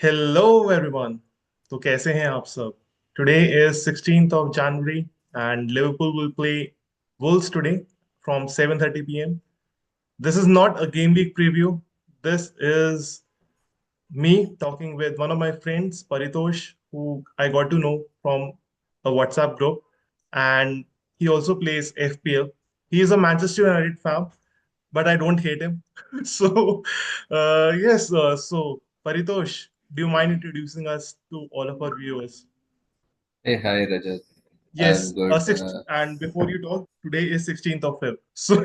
Hello everyone. तो कैसे हैं आप सब? Today is 16th of January and Liverpool will play Wolves today from 7:30 p.m. This is not a game week preview. This is me talking with one of my friends, Paritosh, who I got to know from a WhatsApp group, and he also plays FPL. He is a Manchester United fan, but I don't hate him. So, yes, so Paritosh, do you mind introducing us to all of our viewers? Hey, hi Rajat. I'm Yes, good. and before you talk, today is 16th of Feb. So,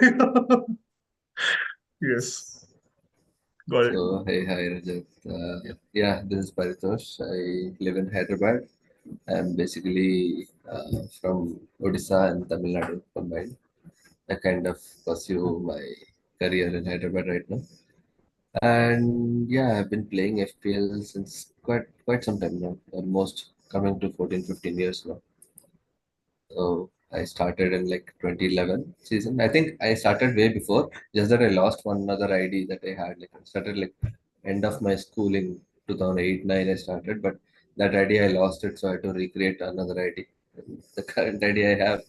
yes, got it. Hey, hi Rajat. Yeah, this is Paritosh. I live in Hyderabad. I'm basically from Odisha and Tamil Nadu combined. I kind of pursue my career in Hyderabad right now. And yeah, I've been playing FPL since quite some time now, almost coming to 14, 15 years now. So I started in like 2011 season. I think I started way before, just that I lost one other ID that I had. Like I started like end of my schooling 2008 9 I started, but that ID I lost it, so I had to recreate another ID. And the current ID I have,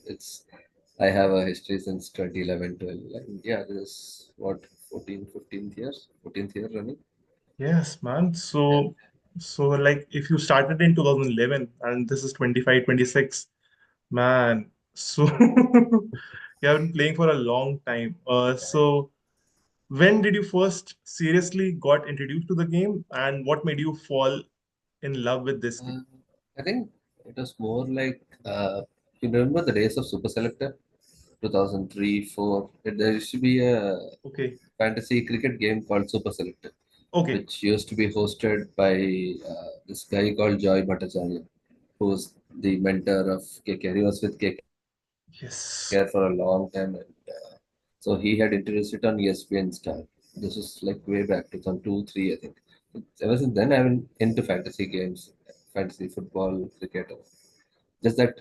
I have a history since 2011 12. And yeah, this is what 14, 15th years, 14th year running. Yes, man. Yeah. So like if you started in 2011 and this is 25, 26, man. So you have been playing for a long time. So when did you first seriously got introduced to the game and what made you fall in love with this game? Uh, I think it was more like you remember the days of Super Selector, 2003, 4. There used to be a Okay. fantasy cricket game called Super Selector, Okay. which used to be hosted by this guy called Joy Bhattacharya, who's the mentor of KKR. He was with Yes. KKR for a long time, and so he had introduced it on ESPN Star. This was like way back 2002, 3, I think. Ever since then, I've been into fantasy games, fantasy football, cricket. Just that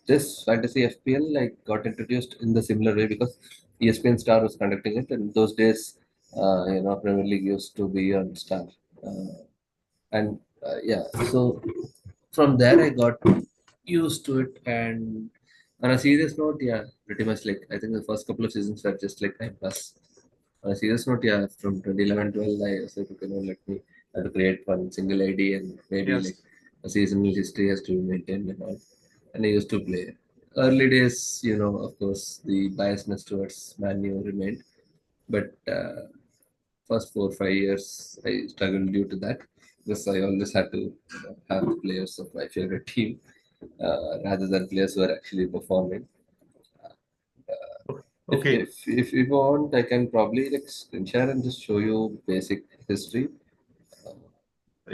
this fantasy FPL like got introduced in the similar way because ESPN Star was conducting it, and those days, Premier League used to be on Star, uh, and yeah, so from there I got used to it. And on a serious note, yeah, pretty much like I think the first couple of seasons were just like time pass. On a serious note, yeah, from 2011 12, I said, okay, no, let me have to create one single ID and maybe like Yes. a seasonal history has to be maintained and all. And I used to play. Early days, of course, the biasness towards Man U remained. But first 4 5 years, I struggled due to that because I always had to have the players of my favorite team rather than players who are actually performing. If, Okay. if if you want, I can probably like screen share and just show you basic history.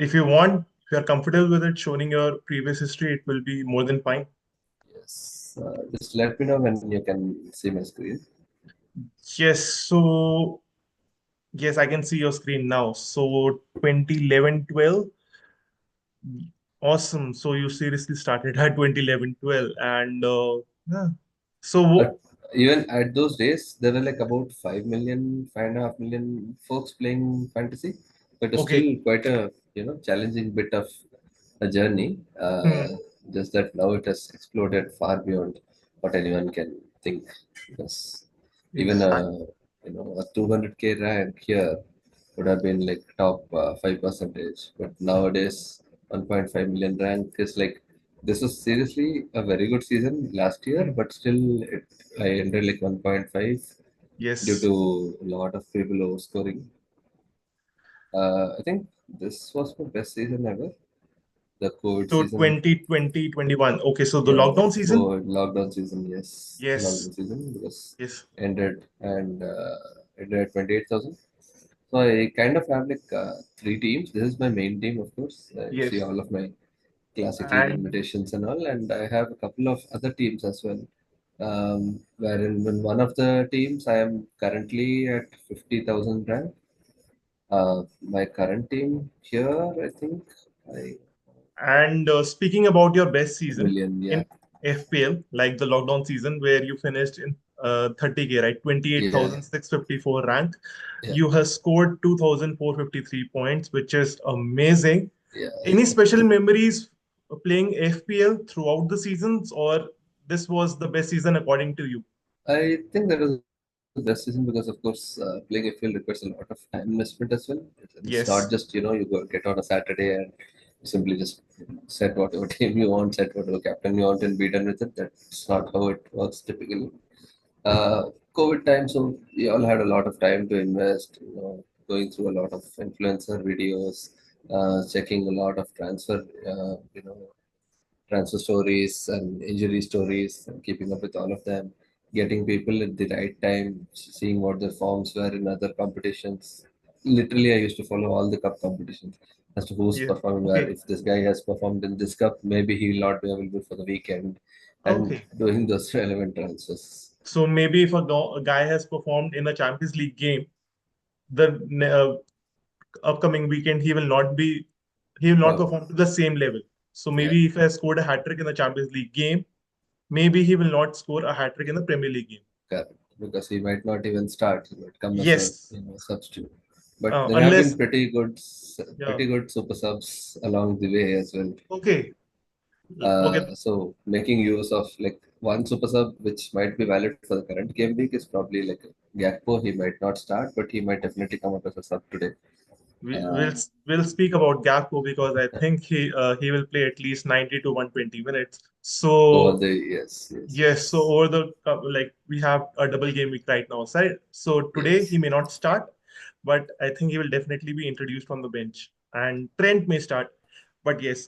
If you want, if you're comfortable with it, showing your previous history, it will be more than fine. Yes, just let me know when you can see my screen. Yes. So, yes, I can see your screen now. So, 2011, 12. Awesome. So, you seriously started at 2011, 12. And yeah. So, But even at those days, there were like about 5 million, 5.5 million folks playing fantasy. But it was okay. still quite a challenging bit of a journey. Hmm. Just that now it has exploded far beyond what anyone can think. Because even Yes. a 200K rank here would have been like top 5 percentage. But nowadays, 1.5 million rank is like this was seriously a very good season last year, Hmm. but still I ended like 1.5 due Yes. to a lot of people overscoring. I think this was my best season ever. The COVID So, season, 2020, 21. Okay. So, the yeah, lockdown season? lockdown season, yes, Yes. lockdown season because Yes. ended and ended at 28,000. So I kind of have like three teams. This is my main team, of course. You see Yes. all of my classic league And invitations and all, and I have a couple of other teams as well. Wherein in one of the teams I am currently at 50,000 rank. My current team here, I think I speaking about your best season million, yeah. in FPL, like the lockdown season where you finished in 30K, right? Yeah, 28,654 rank. yeah, You have scored 2,453 points, which is amazing. yeah. Any special memories playing FPL throughout the seasons, or this was the best season according to you? I think that was the best season because, of course, playing FPL requires a lot of time investment as well. It's not just, Yes. you go get on a Saturday and simply just set whatever team you want, set whatever captain you want, and be done with it. That's not how it works typically. COVID time, so we all had a lot of time to invest, going through a lot of influencer videos, checking a lot of transfer stories and injury stories, and keeping up with all of them, getting people at the right time, seeing what their forms were in other competitions. Literally, I used to follow all the cup competitions as to who's Yeah. performing where. Okay. If this guy has performed in this cup, maybe he will not be available for the weekend, and Okay. doing those relevant transfers. So maybe if a guy has performed in a Champions League game, the upcoming weekend he will not Well, perform to the same level. So yeah, maybe if he has scored a hat trick in the Champions League game, maybe he will not score a hat trick in the Premier League game. correct. Because he might not even start. He might come as a Yes, substitute. But there have been unless yeah. pretty good super subs along the way as well. Okay, okay, So making use of like one super sub which might be valid for the current game week is probably like Gakpo. He might not start, but he might definitely come up as a sub today. we'll Uh, we'll speak about Gakpo because I think he will play at least 90 to 120 minutes. over So the yes, so over the like we have a double game week right now, right? So today he yes, may not start, but I think he will definitely be introduced from the bench, and Trent may start. But yes,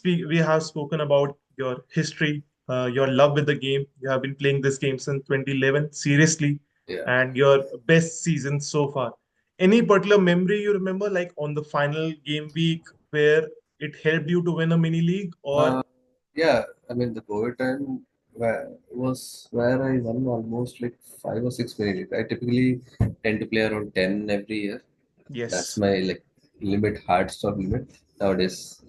we have spoken about your history, your love with the game. You have been playing this game since 2011, seriously, yeah. and your best season so far. Any particular memory you remember, like on the final game week where it helped you to win a mini league, or Uh, yeah, I mean the COVID time was where I won almost like 5 or 6 minutes. I typically tend to play around 10 every year. That's yes? my like limit, hard stop limit. Nowadays,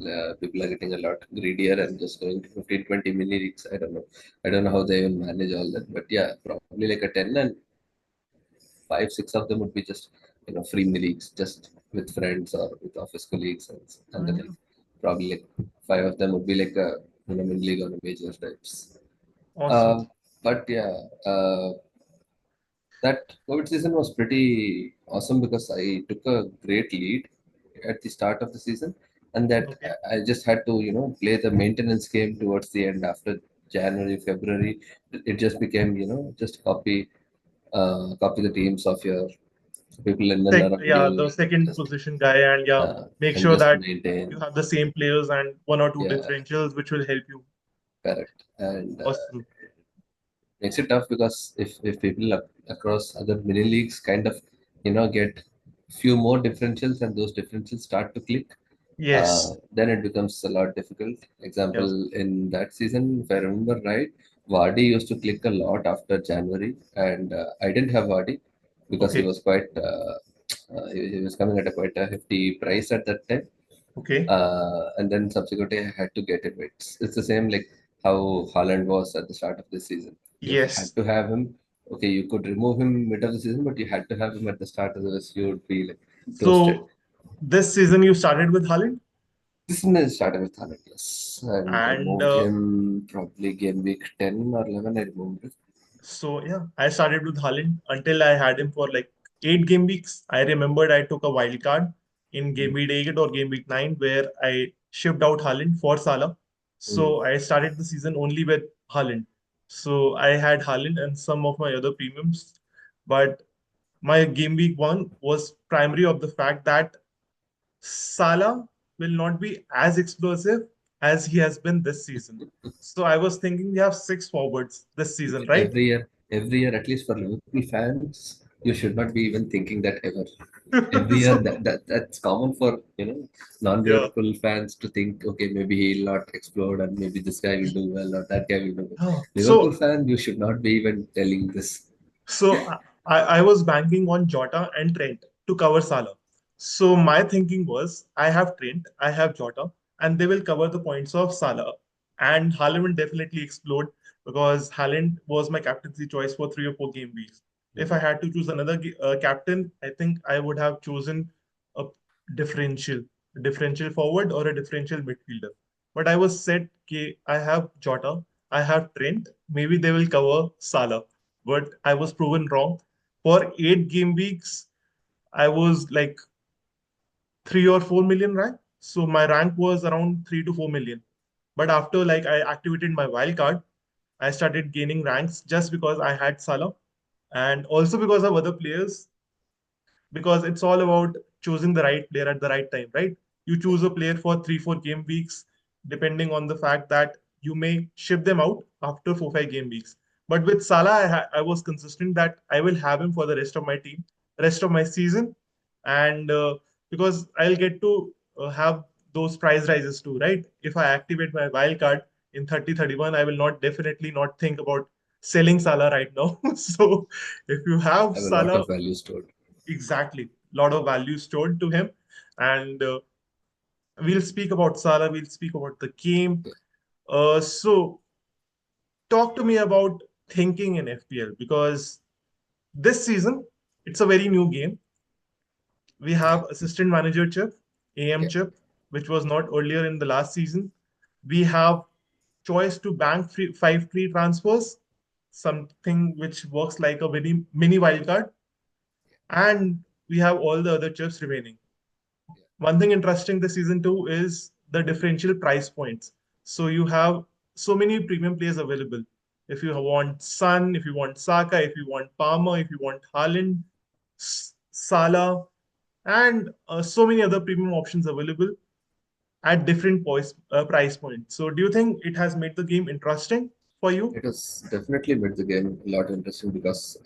people are getting a lot greedier and just going to 15, 20 mini leagues. I don't know. I don't know how they even manage all that. But yeah, probably like a 10 and 5, 6 of them would be just, free mini leagues just with friends or with office colleagues. And then like Yeah. probably like 5 of them would be like a, mini league on a major types. Awesome. Uh, but yeah, that COVID season was pretty awesome because I took a great lead at the start of the season, and that Okay. I just had to play the maintenance game towards the end after January, February. It just became just copy the teams of your people in and around you, Yeah, the second just position guy, and yeah, make and sure just that you maintain. have the same players and one or two Yeah, differentials, which will help you. correct. And Awesome. makes it tough because if people across other mini leagues kind of get few more differentials and those differentials start to click, Yes. then it becomes a lot difficult. Example, Yes. in that season, if I remember right, Vardy used to click a lot after January, and I didn't have Vardy because he Okay. was quite he was coming at a quite a hefty price at that time. Okay. And then subsequently I had to get him. It's the same like how Haaland was at the start of the season. You had Yes. to have him. Okay, you could remove him mid of the season, but you had to have him at the start, otherwise you would be like toasted. So this season you started with Haaland, This season I started with Haaland, yes, and I and moved him probably game week 10 or 11. I removed it. so yeah, I started with Haaland until I had him for like 8 game weeks. I remembered I took a wild card in game Mm, week 8 or game week 9 where I shipped out Haaland for Salah. mm. So I started the season only with Haaland. So I had Haaland and some of my other premiums, but my game week 1 was primary of the fact that Salah will not be as explosive as he has been this season. So I was thinking we have six forwards this season, right? Every year, at least for Liverpool fans, you should not be even thinking that ever. Every year, So that's common for yeah, non-Liverpool fans to think, okay, maybe he'll not explode, and maybe this guy will do well, or that guy will do well. yeah. Liverpool fan, you should not be even telling this. So I was banking on Jota and Trent to cover Salah. So my thinking was I have Trent, I have Jota, and they will cover the points of Salah. And Haaland will definitely explode. because Haaland was my captaincy choice for 3 or 4 game weeks. If I Mhm. had to choose another captain, I think I would have chosen a differential, differential forward or a differential midfielder. But I was set, okay, I have Jota, I have Trent, maybe they will cover Salah. But I was proven wrong. For 8 game weeks, I was like 3 or 4 million rank. So my rank was around 3 to 4 million. But after like I activated my wildcard, I started gaining ranks just because I had Salah and also because of other players, because it's all about choosing the right player at the right time, right? You Yeah, choose a player for 3, 4 game weeks, depending on the fact that you may ship them out after 4, 5 game weeks. But with Salah, I was consistent that I will have him for the rest of my team, rest of my season, and because I'll get to have those price rises too, right? If I activate my wild card in 30, 31, I will not definitely not think about selling Salah right now. So if you have have a lot Salah, of value stored. exactly, lot of value stored to him, and we'll speak about Salah. We'll speak about the game. Yeah, So talk to me about thinking in FPL because this season it's a very new game. We yeah, have assistant manager chip, AM yeah, chip, which was not earlier in the last season. We have choice to bank 5 free transfers, something which works like a mini wildcard, and we have all the other chips remaining. yeah. One thing interesting this season too is the differential price points. So you have so many premium players available. If you want Sun, if you want Saka, if you want Palmer, if you want Haaland, Salah, and so many other premium options available at different price points. So do you think it has made the game interesting for you? It has definitely made the game a lot interesting because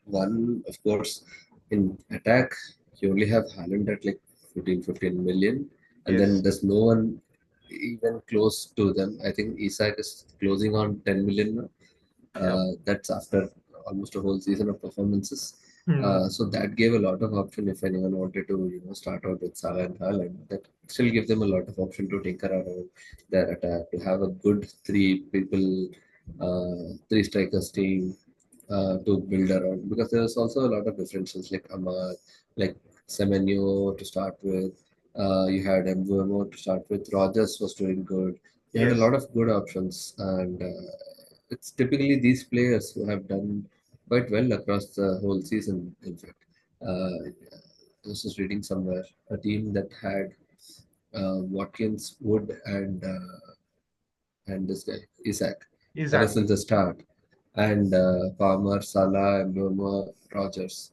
one, of course, in attack you only have Haaland at like 14, 15 million, and then Yes. there's no one even close to them. I think Isak is closing on 10 million now. Yeah. That's after almost a whole season of performances. Hmm. So that gave a lot of option if anyone wanted to, start out with Salah and Haaland. That still give them a lot of option to tinker around their attack, to have a good three people, three strikers team to build around. Because there was also a lot of differences like Amar, like Semenyo to start with. You had Mbuemo to start with. Rogers was doing good. You had a Yes. lot of good options, and it's typically these players who have done quite well across the whole season. In fact, I was just reading somewhere a team that had Watkins, Wood, and this guy Isaac ever since Exactly. the start, and Palmer, Salah, and Burma, Rogers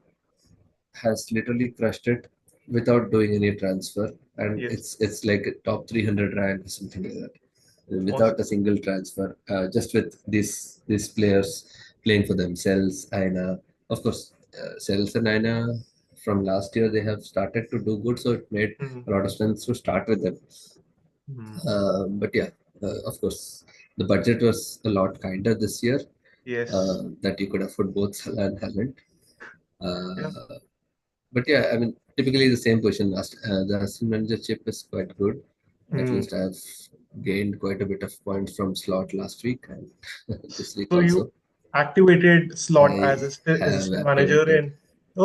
has literally crushed it without doing any transfer, and Yes. it's like a top 300 rank or something like that without Awesome. a single transfer, just with these players playing for themselves. Aina, of course, Sels and Aina from last year they have started to do good, so it made Hmm. a lot of sense to start with them. Hmm. But yeah, of course, the budget was a lot kinder this year. Yes. That you could afford both Salah and Haaland. Yeah. Uh, but yeah, I mean, typically the same position. The assistant manager chip is quite good. At Hmm. least I've gained quite a bit of points from slot last week and this week So you also. activated slot I as have assistant manager activated. in.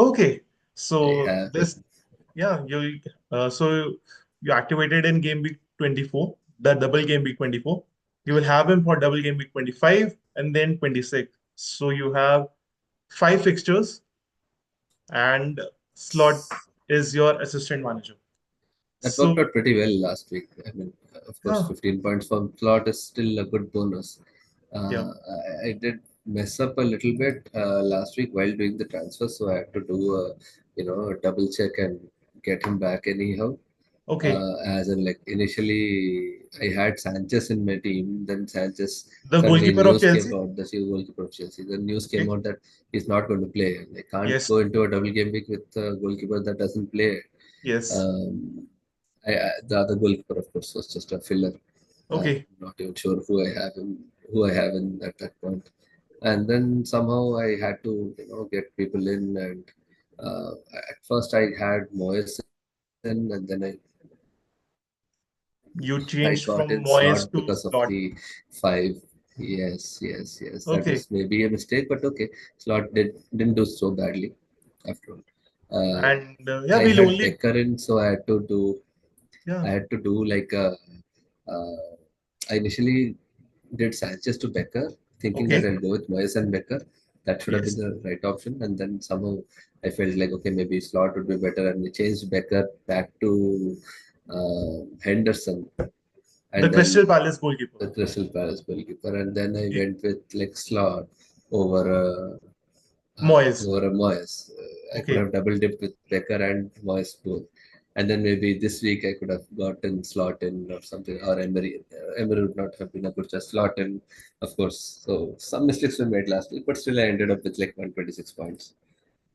Okay. I So have it. this, yeah, so you activated in game week 24, the double game week 24. You will have him for double game week 25 and then 26. So you have 5 fixtures and slot is your assistant manager. That worked So out pretty well last week. I mean, of course, yeah, 15 points from slot is still a good bonus. yeah, I did mess up a little bit last week while doing the transfer, so I had to do a double check and get him back anyhow. okay. As in, like, initially I had Sanchez in my team, then Sanchez The suddenly goalkeeper of news came Chelsea. out, the chief goalkeeper of Chelsea. The news came Okay. out that he's not going to play. And I can't Yes, go into a double game week with a goalkeeper that doesn't play. yes. Um, the other goalkeeper, of course, was just a filler. Okay. Not even sure who I have in at that point. And then somehow I had to, get people in. And at first I had Moyes in, and then I got in slot You because changed of from the Moyes to five. slot. Yeah, Yes. That Okay, was maybe a mistake, but okay. Slot didn't do so badly after all. and yeah, I we'll had only Becker in, so yeah. I had to do like a. Uh, I initially did Sanchez to Becker, thinking that Okay, I'll go with Moyes and Becker. That should have been yes. the right option. And then somehow I felt like, okay, maybe Slot would be better. And we changed Becker back to Henderson. The And then Crystal Palace goalkeeper. the Crystal Palace goalkeeper. And then I Okay, went with like Slot over Moyes. over a Moyes. I could Okay, have double dipped with Becker and Moyes both. And then maybe this week I could have gotten Slot in or something, or Emery. Emery would not have been a good choice. Slot in, of course. So some mistakes were made last week, but still I ended up with like 126 points.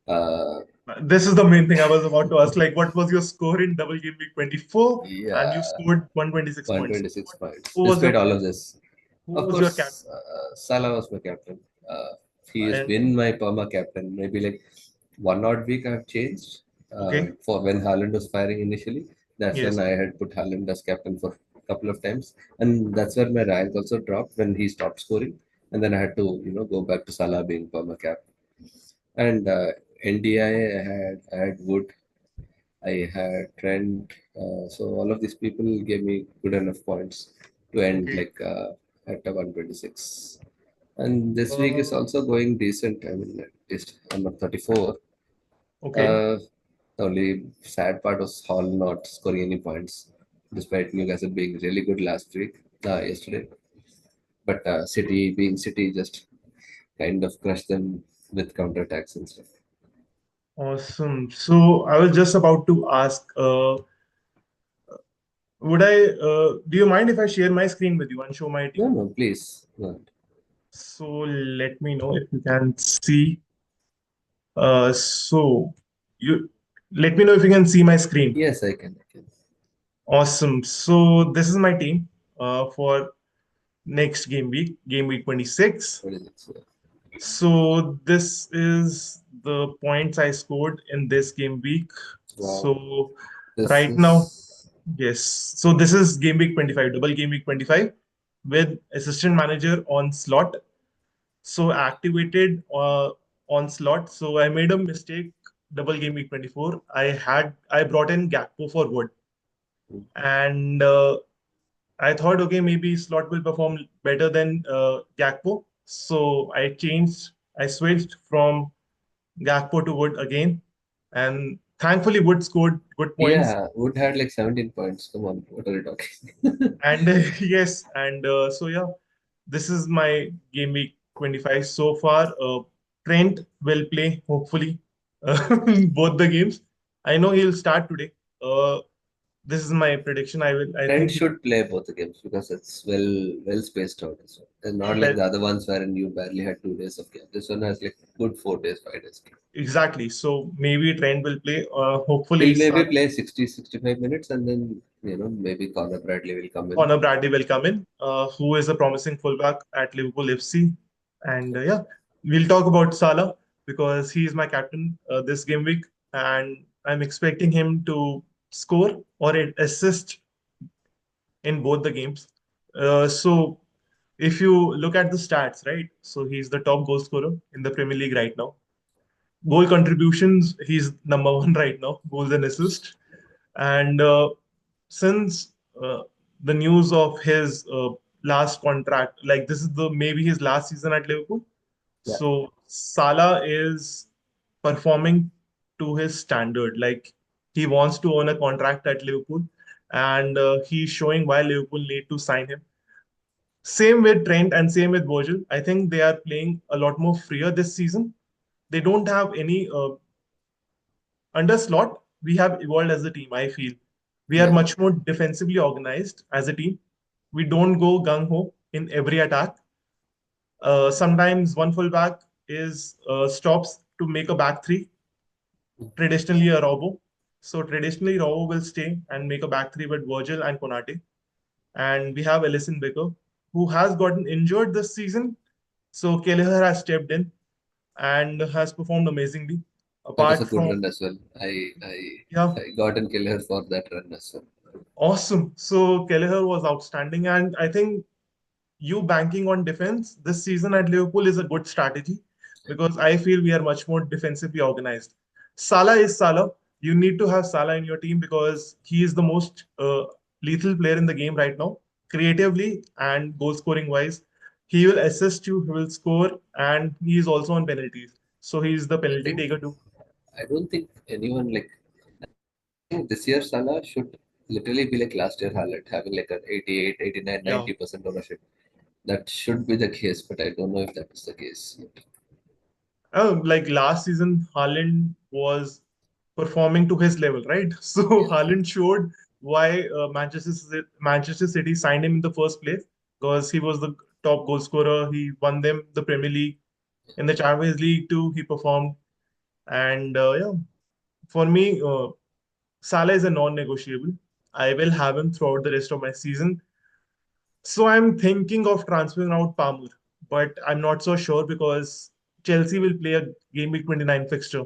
Uh, this is the main thing I was about to ask. Like, what was your score in double game week 24? And you yeah, scored 126 points. 126 points. Who was Despite your all of this, who of was your captain? course, Salah was my captain. He has And been my perma captain. Maybe like one odd week I've changed okay, for when Haaland was firing initially. That's when yes. I had put Haaland as captain for a couple of times, and that's where my rank also dropped when he stopped scoring, and then I had to go back to Salah being perma captain. And NDI, I had Wood, I had Trent. So all of these people gave me good enough points to end Okay. like at a 126. And this week is Uh, also going decent. I mean, at least I'm at 34. okay. Uh, the only sad part was Hall not scoring any points, despite Newcastle being really good last week, yesterday. But City, being City, just kind of crushed them with counterattacks and stuff. Awesome. So I was just about to ask, do you mind if I share my screen with you and show my No, team? no, please. No. So let me know if you can see. So you let me know if you can see my screen. Yes, I can. I can. Awesome. So this is my team for next game week 26. What is it? So, So this is the points I scored in this game week. wow. So This right now, is yes. So this is game week 25, double game week 25 with assistant manager on slot. So activated on slot. So I made a mistake double game week 24. I brought in Gakpo for Wood. And I thought, okay, maybe slot will perform better than Gakpo. So I switched from Gakpo to Wood again. And thankfully, Wood scored good points. Yeah, Wood had like 17 points. Come on, what are you talking? And yes, and so yeah, this is my game week 25 so far. Trent will play, hopefully, both the games. I know he'll start today. Uh, this is my prediction. I Trent think should play both the games because it's well spaced out as well. And not like well, the other ones wherein you barely had 2 days of game. This one has like good 4 days, 5 days. exactly. So maybe Trent will play. Hopefully, He'll maybe play 60, 65 minutes and then, maybe Conor Bradley will come in. Connor Bradley will come in, who is a promising fullback at Liverpool FC. And yeah, we'll talk about Salah because he is my captain this game week, and I'm expecting him to score or assist in both the games. So if you look at the stats, right? So he's the top goal scorer in the Premier League right now. Goal contributions, he's number one right now, goals and assists. And since the news of his last contract, like this is the maybe his last season at Liverpool, Yeah. so Salah is performing to his standard. Like he wants to earn a contract at Liverpool, and he's showing why Liverpool need to sign him. Same with Trent and same with Virgil. I think they are playing a lot more freer this season. They don't have any under slot. We have evolved as a team. I feel we are Yeah. much more defensively organized as a team. We don't go gung ho in every attack. Sometimes one fullback is stops to make a back three. Traditionally, a Robo. So traditionally, Robo will stay and make a back three with Virgil and Konate. And we have Ellison Becker, who has gotten injured this season. So Kelleher has stepped in and has performed amazingly. That was a Apart good from, run as well. I I yeah, I got in Killer for that run as well. awesome. So Kelleher was outstanding. And I think you banking on defense this season at Liverpool is a good strategy because I feel we are much more defensively organized. Salah is Salah. You need to have Salah in your team because he is the most lethal player in the game right now, creatively and goal scoring wise. He will assist you, he will score, and he is also on penalties. So he's the I penalty think taker too. I don't think anyone like. I think this year Salah should literally be like last year Haaland, having like an 88, 89, Yeah. 90% ownership. That should be the case, but I don't know if that is the case yet. Like last season, Haaland was performing to his level, right? So Yeah, Haaland showed why Manchester City signed him in the first place because he was the top goal scorer. He won them the Premier League. In the Champions League too, he performed. And yeah, for me, Salah is a non-negotiable. I will have him throughout the rest of my season. So I'm thinking of transferring out Palmer, but I'm not so sure because Chelsea will play a game week 29 fixture.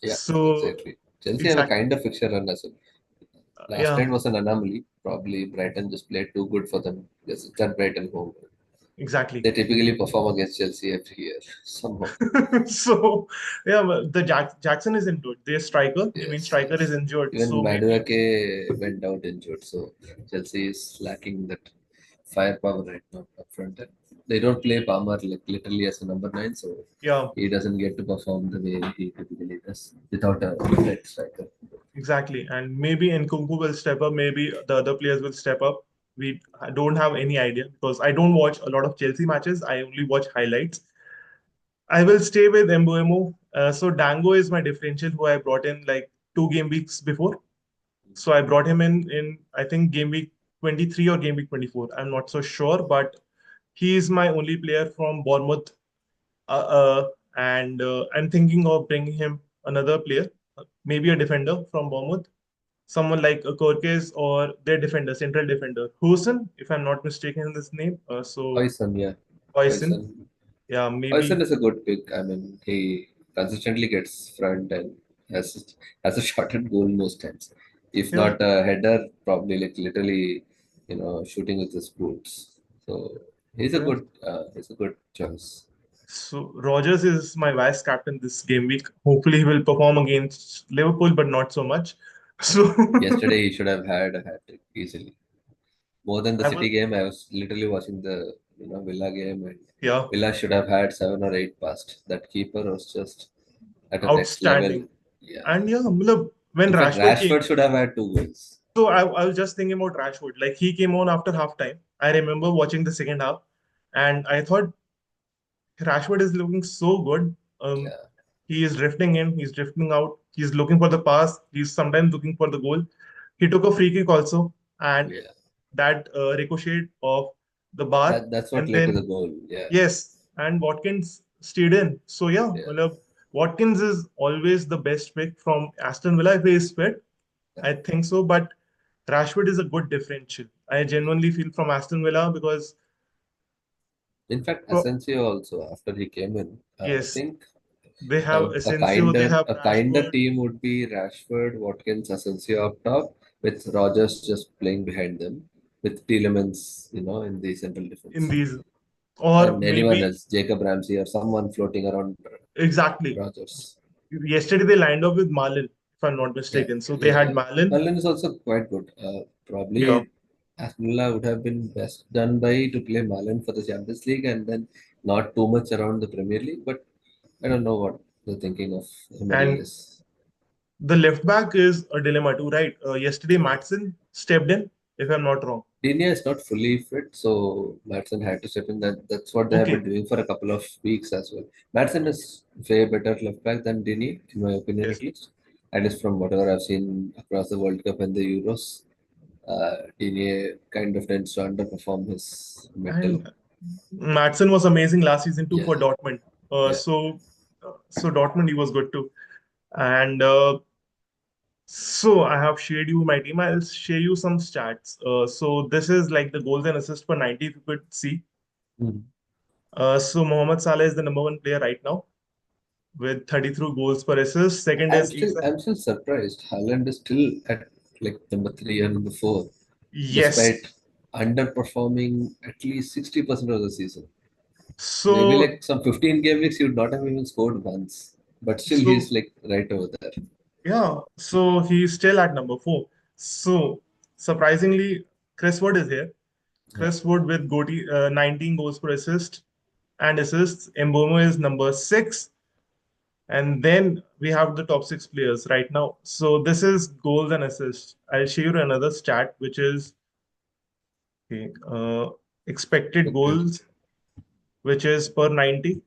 yeah, So exactly. Chelsea have a exactly, kind of fixture run as well. Last yeah, night was an anomaly. Probably Brighton just played too good for them because it's at Brighton home. exactly. They typically perform against Chelsea every year somehow. So yeah, well, the Jackson is injured. Their striker, you mean Yes, striker is yes. injured. Even So maybe Madueke went out injured, so Chelsea is lacking that firepower right now up front. And they don't play Palmer like literally as a number nine, so yeah, he doesn't get to perform the way he typically does without a right striker. exactly. And maybe Nkunku will step up. Maybe the other players will step up. We don't have any idea because I don't watch a lot of Chelsea matches. I only watch highlights. I will stay with Mbuemo. So Dango is my differential who I brought in like 2 game weeks before. So I brought him in I think game week 23 or game week 24. I'm not so sure, but he is my only player from Bournemouth. And I'm thinking of bringing him another player, maybe a defender from Bournemouth, someone like a Korkez or their defender, central defender, Huson, if I'm not mistaken in this name. So Poison, yeah. Poison, Poison. yeah, Poison maybe, is a good pick. I mean, he consistently gets front and has a shot at goal most times. If yeah. not a header, probably like literally, shooting with his boots. So Yeah. he's a good choice. So Rogers is my vice captain this game week. Hopefully, he will perform against Liverpool, but not so much. So Yesterday he should have had a hat trick easily. More than the I was, City game, I was literally watching the Villa game, and yeah, Villa should have had 7 or 8 past. That keeper was just at a next level. outstanding. Yeah. And yeah, matlab, when In fact, Rashford came, Rashford should have had 2 goals. so I was just thinking about Rashford. Like he came on after halftime. I remember watching the second half, and I thought Rashford is looking so good. Yeah, He is drifting in, he's drifting out, he's looking for the pass, he's sometimes looking for the goal. He took a free kick also, and yeah. that ricocheted off the bar, That's what and led to then the goal. Yeah, yes, and Watkins stayed in. So yeah, yeah, well, Watkins is always the best pick from Aston Villa if he is fit. yeah. I think so, but Rashford is a good differential. I genuinely feel from Aston Villa because In fact, pro- Asensio also after he came in, I yes, think they a, have a Asensio, they kinder have a kinder Rashford team would be Rashford, Watkins, Asensio up top, with Rogers just playing behind them, with Tielemans, in the central in defense, these, or and anyone maybe else, Jacob Ramsey or someone floating around exactly. Rogers. Yesterday they lined up with Marlin, if I'm not Yeah, mistaken. So they yeah, had yeah. Marlin. Berlin is also quite good. Yeah. Probably Aston Villa would have been best done by to play Malin for the Champions League and then not too much around the Premier League. But I don't know what the thinking of Emery And is. the left back is a dilemma too, right? Yesterday Yeah. Matson stepped in, if I'm not wrong. Digne is not fully fit, so Madsen had to step in. That's what they have been Okay. doing for a couple of weeks as well. Madsen is way better left back than Digne, in my opinion Yes. at least. At least from whatever I've seen across the World Cup and the Euros. Digne kind of tends to underperform his metal. And Matson was amazing last season too Yeah, for Dortmund. yeah. So Dortmund he was good too. And so I have shared you my team. I'll share you some stats. So this is like the goals and assists per 90 if you could see. Mhm. So Mohamed Salah is the number one player right now with 33 goals per assist. Second I'm is still Isa. I'm still surprised. Haaland is still at like number 3 and number 4, Yes, despite underperforming at least 60% of the season. Maybe So like some 15 game weeks, he would not have even scored once. But still, so he's like right over there. yeah, so he's still at number four. So surprisingly, Chris Wood is here. Yeah. Chris Wood with 19 goals per assist and assists. Mbomo is number six. And then we have the top six players right now. So this is goals and assists. I'll show you another stat, which is okay, expected Okay. goals, which is per 90.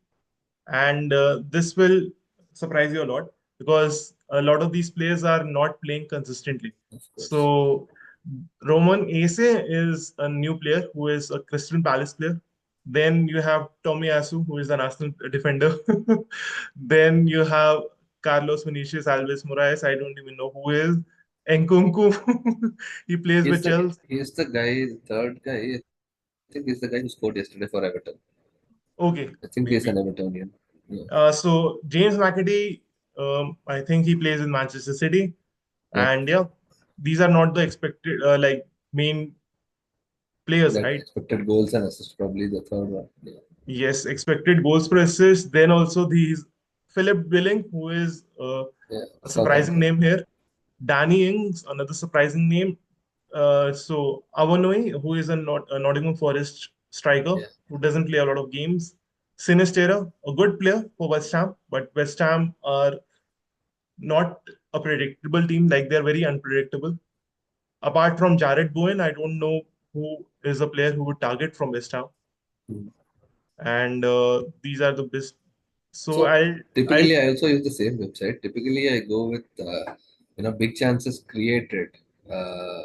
And this will surprise you a lot because a lot of these players are not playing consistently. Of course. So Roman Ase is a new player who is a Crystal Palace player. Then you have Tommy Asu, who is an Arsenal defender. Then you have Carlos Vinicius Alves Moraes. I don't even know who is Nkunku. He plays with Chelsea. He's the guy, the third guy. I think he's the guy who scored yesterday for Everton. Okay, I think he's maybe. an Evertonian. Yeah. So James McAtee, I think he plays in Manchester City. Yep. And yeah, these are not the expected like main players, That right? expected goals and assists, probably the third one. Yeah. Yes, expected goals per assist. Then also these Philip Billing, who is Yeah. a surprising Southampton. name here. Danny Ings, another surprising name. So Avanoi, who is a Nottingham Forest striker Yeah. who doesn't play a lot of games. Sinistera, a good player for West Ham, but West Ham are not a predictable team. Like they're very unpredictable. Apart from Jared Bowen, I don't know who is a player who would target from West Ham. Mm. And these are the best. So So I'll typically, I also use the same website. Typically, I go with big chances created. Uh,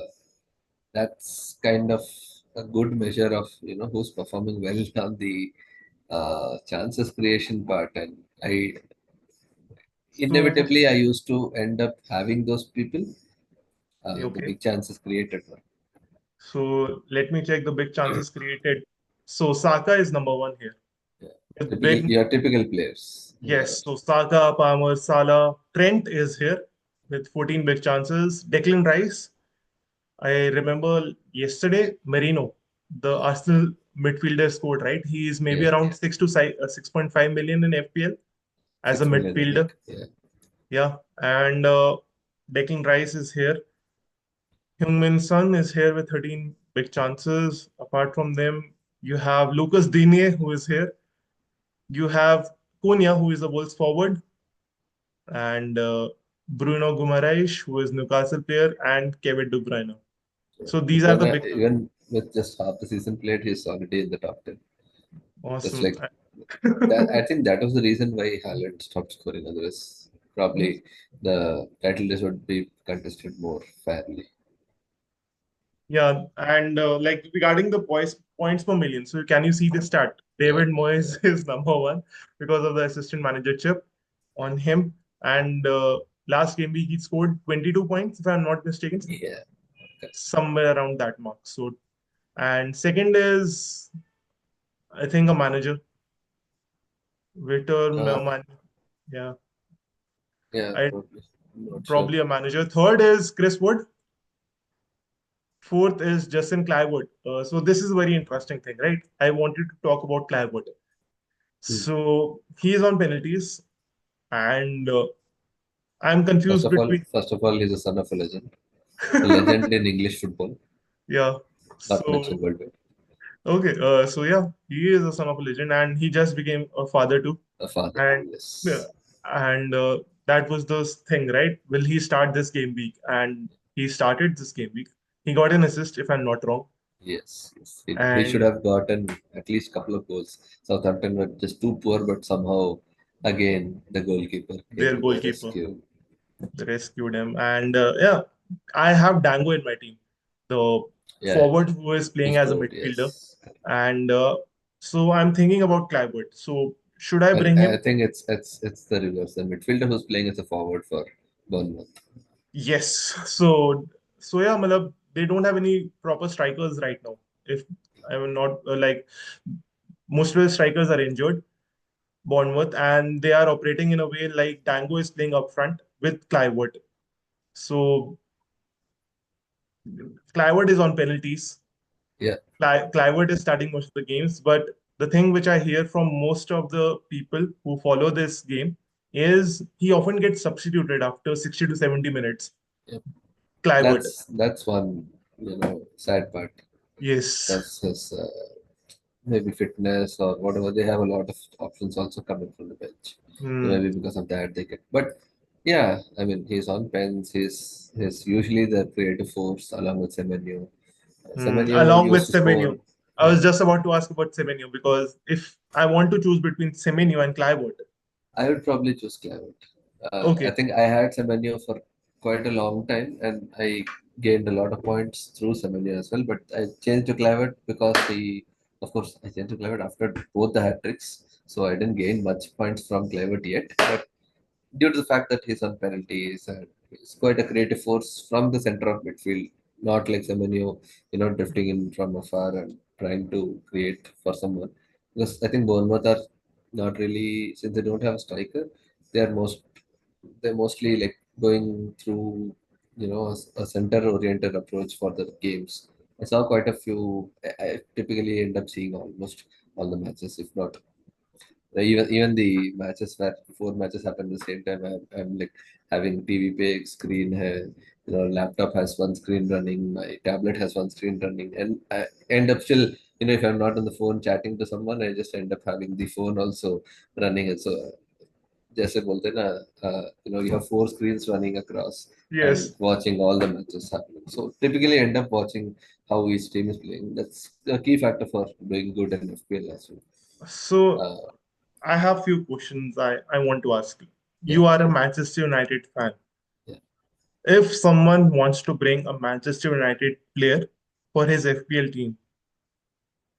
that's kind of a good measure of who's performing well on the chances creation part, and I so inevitably I used to end up having those people, the okay. big chances created one. So let me check the big chances created. So Saka is number one here Yeah. with Typical, big. your typical players. Yeah. Yes, so Saka, Palmer, Salah, Trent is here with 14 big chances. Declan Rice, I remember yesterday, Merino, the Arsenal midfielder scored, right? He is maybe Yeah. around 6.5 million in FPL as a 6 million, I midfielder. think. Yeah. Yeah, and Declan Rice is here. Heung-min Son is here with 13 big chances. Apart from them, you have Lucas Digne, who is here. You have Konya, who is a Wolves forward, and Bruno Guimaraes, who is Newcastle player, and Kevin De Bruyne. So So these are the big even with just half the season played, he's already in the top 10. That's awesome. like that. I think that was the reason why Haaland stopped scoring. Otherwise, probably the title race would be contested more fairly. Yeah, and like regarding the points per million, so can you see the stat? Yeah. David Moyes Yeah. is number one because of the assistant manager chip on him. And last game week he scored 22 points, if I'm not mistaken, Yeah. somewhere around that mark. So, and second is I think a manager, Victor Uh, Man. Yeah, yeah. I Probably. I'm not sure. probably a manager. Third is Chris Wood. Fourth is Justin Clivewood. So this is a very interesting thing, right? I wanted to talk about Clivewood. Hmm. So he is on penalties, and I'm confused between. First of all, he's a son of a legend in English football, Yeah. not So mentioned worldwide. okay. So yeah, he is a son of a legend, and he just became a father too. A father And too. yeah, Yes. and that was the thing, right? Will he start this game week? And he started this game week. He got an assist, if I'm not wrong, Yes. Yes. He should and have gotten at least a couple of goals. Southampton were just too poor, but somehow again the goalkeeper came their to their goalkeeper rescue. rescued him. And yeah, I have Dango in my team, the Yeah. forward who is Who playing as a scored? midfielder. Yes. And so I'm thinking about Clivert. So should I bring I him? think it's the reverse. The midfielder who's playing as a forward for Bournemouth. Yes. So yeah, Malab, they don't have any proper strikers right now. If I will not like most of the strikers are injured, Bournemouth, and they are operating in a way like Dango is playing up front with Clivert. So Clivert is on penalties. Yeah, Clivert is starting most of the games, but the thing which I hear from most of the people who follow this game is he often gets substituted after 60 to 70 minutes. yeah. Clivert. That's one, sad part. Yes. Because his maybe fitness or whatever, they have a lot of options also coming from the bench. So Hmm. maybe because of that they get. But yeah, I mean he's on pens. He's usually the creative force along with Semenyo. Semenyo Along with used to Semenyo. score. I Yeah, was just about to ask about Semenyo because if I want to choose between Semenyo and Clivert, I would probably choose Clavert. I okay, think I had Semenyo for quite a long time, and I gained a lot of points through Semenyo as well. But I changed to Clavert because of course, I changed to Clavert after both the hat tricks, so I didn't gain much points from Clavert yet. But due to the fact that he's on penalties and he's quite a creative force from the center of midfield, not like Semenyo, drifting in from afar and trying to create for someone. Because I think Bournemouth are not really, since they don't have a striker, they are they're mostly like going through a center oriented approach for the games. I saw quite a few. I typically end up seeing almost all the matches, if not even the matches where four matches happen at the same time. I'm like having TV big screen here. Laptop has one screen running, my tablet has one screen running, and I end up still, if I'm not on the phone chatting to someone, I just end up having the phone also running. And so जैसे बोलते हैं ना, you have four screens running across and yes. watching all the matches happening. So typically end up watching how each team is playing. That's a key factor for doing good in FPL as well. So Uh, I have few questions I want to ask you. yeah, You are a Manchester United fan. yeah. If someone wants to bring a Manchester United player for his FPL team,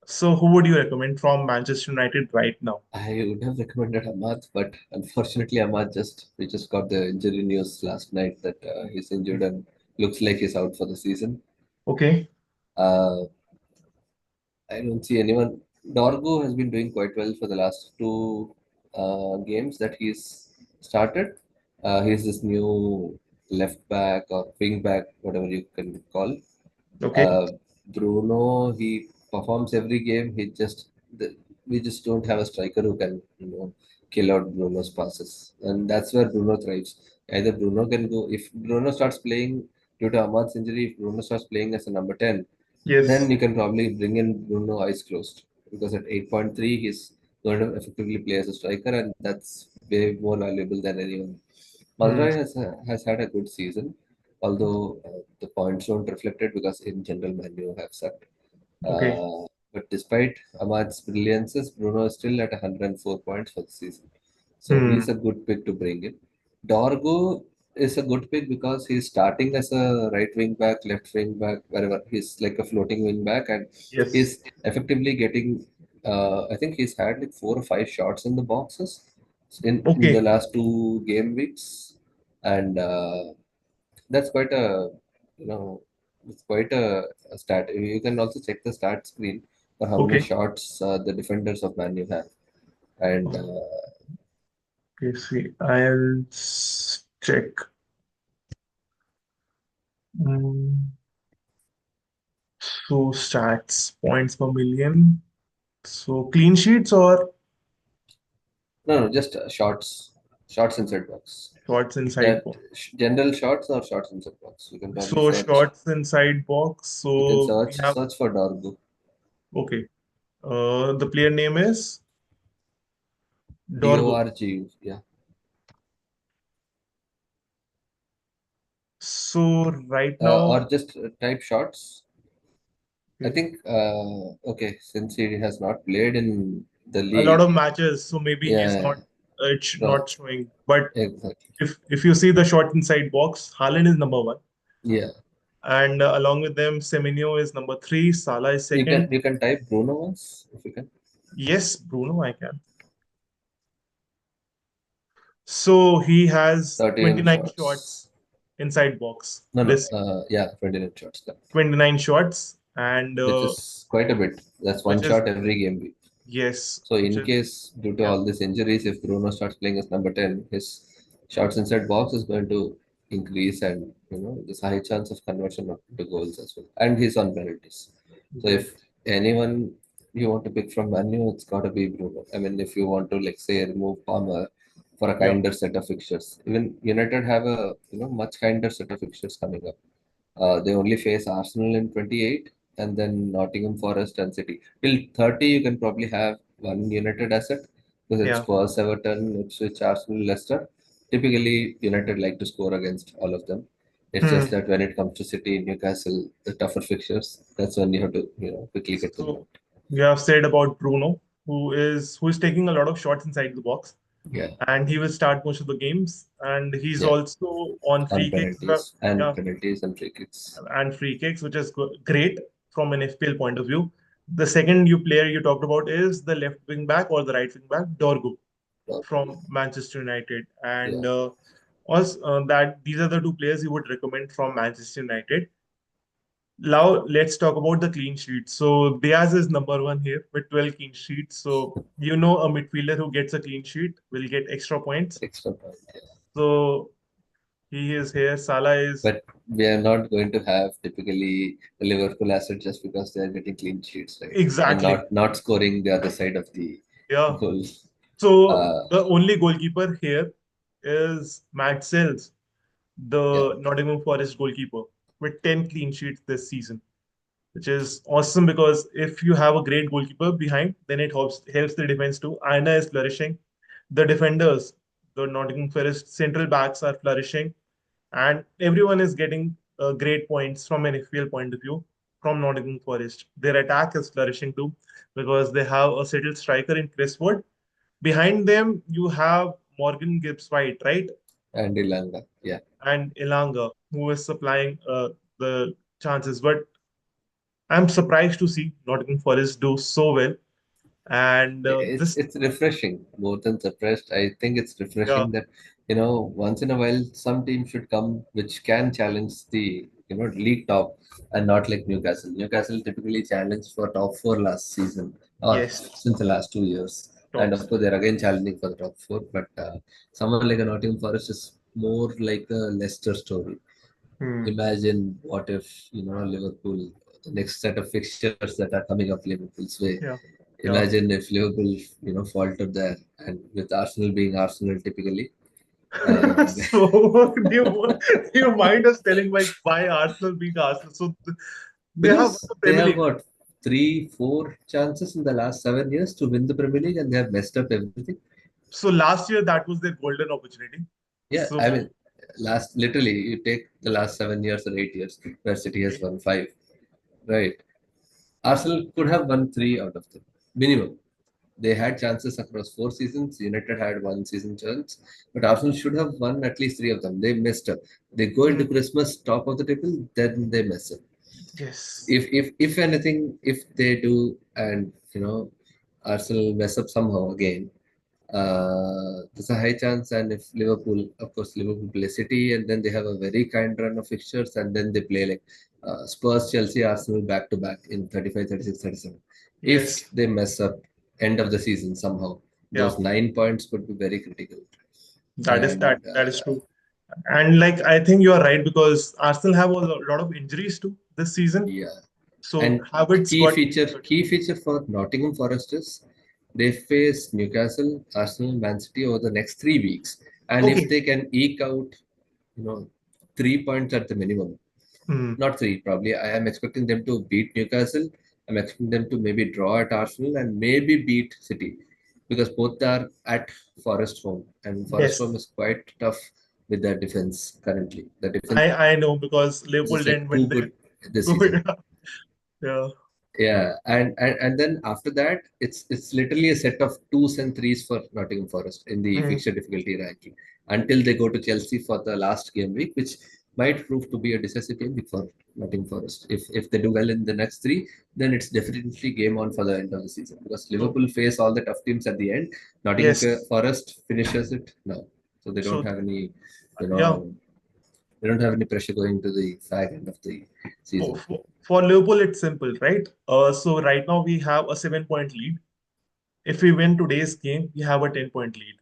so who would you recommend from Manchester United right now? I would have recommended Ahmad, but unfortunately, Ahmad we just got the injury news last night that he's injured and looks like he's out for the season. Okay, Uh, I don't see anyone. Dorgu has been doing quite well for the last two games that he's started. He's this new left back or wing back, whatever you can call. okay, Uh, Bruno, he performs every game. We just don't have a striker who can, kill out Bruno's passes, and that's where Bruno thrives. Either Bruno can go if Bruno starts playing due to Ahmad's injury. If Bruno starts playing as a number 10, then yes, you can probably bring in Bruno eyes closed because at 8.3 he's going to effectively play as a striker, and that's way more valuable than anyone. hmm. Mazrai has had a good season, although the points don't reflect it because in general Manu have sucked. Okay, But despite Ahmad's brilliances, Bruno is still at 104 points for the season. So hmm. he's a good pick to bring in. Dorgo is a good pick because he's starting as a right wing back, left wing back, wherever. He's like a floating wing back, and Yes, he's effectively getting. I think he's had like 4 or 5 shots in the boxes in the okay, last 2 game weeks, and that's quite you know it's quite a stat. You can also check the stat screen for how many okay, shots the defenders of Man U have, and okay. See, I'll check. Mm, so stats, points per million. So clean sheets or no, just shots inside box. shots inside That box? general shots or shots inside box. You can probably So search. shots inside box. You can So we search have search for Dorgu. okay. The player name is Dorgu. DORGU. Yeah. So right now, Or just type shots. I okay, think okay, since he has not played in the a lot league. of matches. So maybe he's Yeah, not. It's right, not showing. But exactly. if you see the shot inside box, Haaland is number one, Yeah. and along with them, Semenyo is number three. Salah is You can second. you can type Bruno once if you can. Yes, Bruno, I can. So he has 31 29 shots. shots inside box No, no. this, Yeah, 29 shots. Correct. 29 shots, and Which is quite a bit. That's one which is shot every game week. yes, So which in is case due to yeah. all these injuries, if Bruno starts playing as number 10, his shots inside box is going to increase, and there's a high chance of conversion of the goals as well. And he's on penalties. So if Great. anyone you want to pick from Manu, it's got to be Bruno. I mean, if you want to, like, say, remove Palmer for a Yeah. kinder set of fixtures, even United have a much kinder set of fixtures coming up. They only face Arsenal in 28 and then Nottingham Forest and City. Till 30, you can probably have one United asset because it's Yeah. Spurs, Everton, Ipswich, Arsenal, Leicester. Typically, United like to score against all of them. It's just Hmm. that when it comes to City, Newcastle, the tougher fixtures, that's when you have to, quickly get them So out. you have said about Bruno, who is taking a lot of shots inside the box, Yeah, and he will start most of the games, and he's yeah, also on and free kicks. penalties, and Yeah, penalties and free kicks. and free kicks, which is great from an FPL point of view. The second you player you talked about is the left wing back or the right wing back, Dorgu from Manchester United, Yeah, and also that these are the two players you would recommend from Manchester United. Now let's talk about the clean sheet. So Diaz is number one here with 12 clean sheets. So you know a midfielder who gets a clean sheet will get extra points. extra point. So he is here. Salah is But we are not going to have typically the Liverpool asset just because they are getting clean sheets, right? And exactly. not scoring the other side of the Yeah. goal. So Uh, the only goalkeeper here is Matt Sells, yeah, the Nottingham Forest goalkeeper, with 10 clean sheets this season, which is awesome because if you have a great goalkeeper behind, then it helps the defense too. Aina is flourishing. The defenders, the Nottingham Forest central backs are flourishing, and everyone is getting great points from an FPL point of view from Nottingham Forest. Their attack is flourishing too because they have a settled striker in Chris Wood. Behind them, you have Morgan Gibbs White, right? and Ilanga. Yeah. And Ilanga, who is supplying the chances. But I'm surprised to see Nottingham Forest do so well. And It's this, it's refreshing more than suppressed. I think it's yeah, refreshing that once in a while some team should come which can challenge the league top and not like Newcastle. Newcastle typically challenged for top four last season or yes, since the last 2 years, and of tops. course they're again challenging for the top four. But someone like a Nottingham Forest is more like a Leicester story. Hmm. Imagine what if Liverpool, the next set of fixtures that are coming up Liverpool's way. Yeah, yeah. Imagine if Liverpool, faltered there, and with Arsenal being Arsenal typically, and So do you mind us telling like why Arsenal beat Arsenal? So they have won because the they Premier have League. got 3, 4 chances in the last 7 years to win the Premier League, and they have messed up everything. So last year that was their golden opportunity. Yeah, So I mean, literally, you take the last 7 years or 8 years where City has won five, right? Arsenal could have won three out of them, minimum. They had chances across 4 seasons. United had one season chance, but Arsenal should have won at least three of them. They messed up. They go into hmm, Christmas top of the table, then they mess up. yes, If anything, if they do, and Arsenal mess up somehow again, there's a high chance. And if Liverpool, of course, Liverpool play City, and then they have a very kind run of fixtures, and then they play like Spurs, Chelsea, Arsenal back to back in 35, 36, 37. If yes, they mess up end of the season somehow, yeah. those 9 points could be very critical. That is And that is true. And like I think you are right because Arsenal have a lot of injuries too this season. yeah, So and habits got injured. key feature for Nottingham Forest is they face Newcastle, Arsenal, Man City over the next 3 weeks, and if Okay. they can eke out, you know, 3 points at the minimum, Hmm. not three probably. I am expecting them to beat Newcastle. I'm expecting them to maybe draw at Arsenal and maybe beat City, because both are at Forest home, and Forest home Yes, is quite tough with their defense currently. The defense I know because Liverpool is didn't like win too their good this season. yeah. Yeah, and then after that, it's literally a set of twos and threes for Nottingham Forest in the Hmm. fixture difficulty ranking until they go to Chelsea for the last game week, which might prove to be a decisive game week for Nottingham Forest. If they do well in the next three, then it's definitely game on for the end of the season, because So Liverpool face all the tough teams at the end. Nottingham yes. Forest finishes it now, so they don't So have any, you yeah, know, they don't have any pressure going to the fag end of the for, season. for, for Liverpool it's simple, right? So right now we have a 7 point lead. If we win today's game, we have a 10 point lead.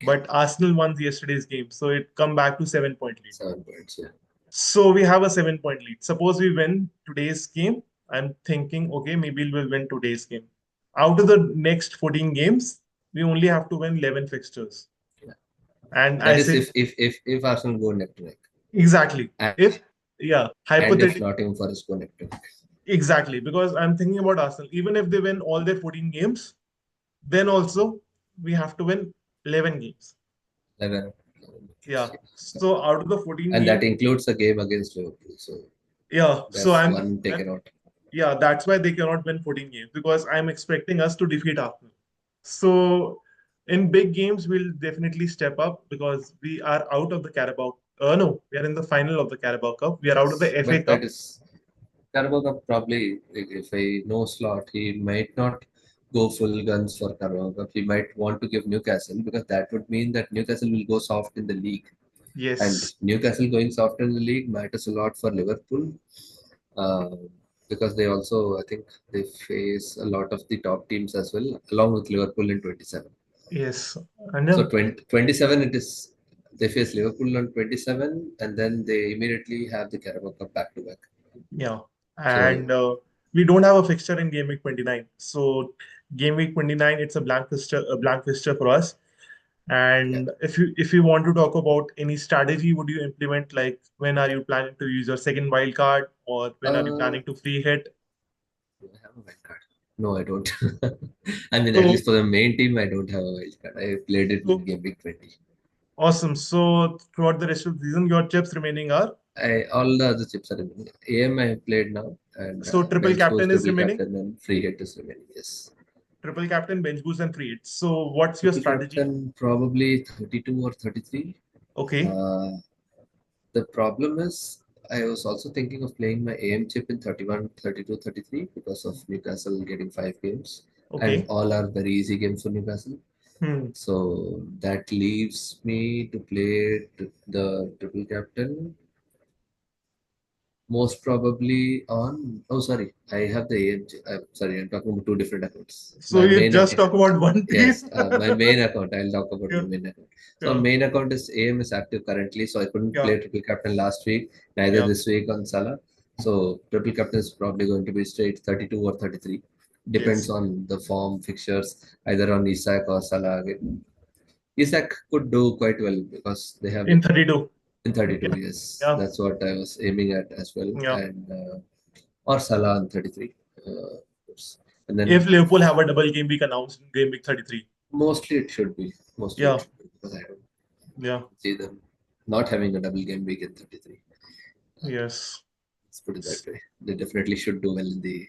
But Arsenal won yesterday's game, so it come back to 7 point lead. 7 points, yeah. So we have a 7 point lead. Suppose we win today's game, I'm thinking, okay, maybe we'll win today's game. Out of the next 14 games, we only have to win 11 fixtures. Yeah. And I That is said, if Arsenal go neck to neck, exactly. and If, yeah, if hypothetically, Nottingham Forest go neck to neck, exactly. Because I'm thinking about Arsenal. Even if they win all their 14 games, then also we have to win 11 games. 11, Yeah. yes. So out of the 14 And that games, includes a game against Liverpool. So yeah. So that's one taken out. yeah, that's why they cannot win 14 games because I'm expecting us to defeat Arsenal. So in big games, we'll definitely step up because we are out of the Carabao. No, we are in the final of the Carabao Cup. We are out of Yes, the FA but that Cup. is Carabao Cup probably, if I know slot, he might not go full guns for Carabao Cup. He might want to give Newcastle because that would mean that Newcastle will go soft in the league. And Yes, Newcastle going soft in the league matters a lot for Liverpool uh, because they also, I think, they face a lot of the top teams as well, along with Liverpool in 27. yes, and So 27 it is, they face Liverpool on 27 and then they immediately have the Carabao Cup back to back. yeah, So and we don't have a fixture in game week 29. So game week 29, it's a blank fixture for us. yeah. And if you want to talk about any strategy, would you implement like when are you planning to use your second wild card or when are you Uh, planning to free hit? Do I have a wild card? No, I don't. I mean, at So least for the main team, I don't have a wild card. I played it in so game week 20. awesome. So throughout the rest of the season, your chips remaining are All the other chips are remaining. AM I have played now, and so triple bench boost, captain is triple remaining, captain, and free hit is remaining. Yes. triple captain, bench boost, and free hit. So what's your Triple strategy? captain probably 32 or 33. Okay, Uh, the problem is I was also thinking of playing my AM chip in 31, 32, 33 because of Newcastle getting 5 games, and okay. all are very easy games for Newcastle. Hmm. So that leaves me to play the triple captain most probably on. Oh, sorry, I have the AMG. I'm sorry, I'm talking about two different accounts. So My you main just account, talk about one team. yes, my main account. I'll talk about my Yeah, main account. So yeah, main account is AM is active currently, so I couldn't yeah, play triple captain last week, neither yeah. this week on Salah. So triple captain is probably going to be straight 32 or 33. Depends Yes, on the form fixtures, either on Isak or Salah. Isak could do quite well because they have in like 32. in 32 Yeah, years. yeah, That's what I was aiming at as well, yeah. and or Salah in 33. Of course. And then If Liverpool have a double game week announced in game week 33. mostly it should be. Mostly it Yeah, should be because I don't yeah, see them not having a double game week in 33. yes. Let's put it that way. They definitely should do well in the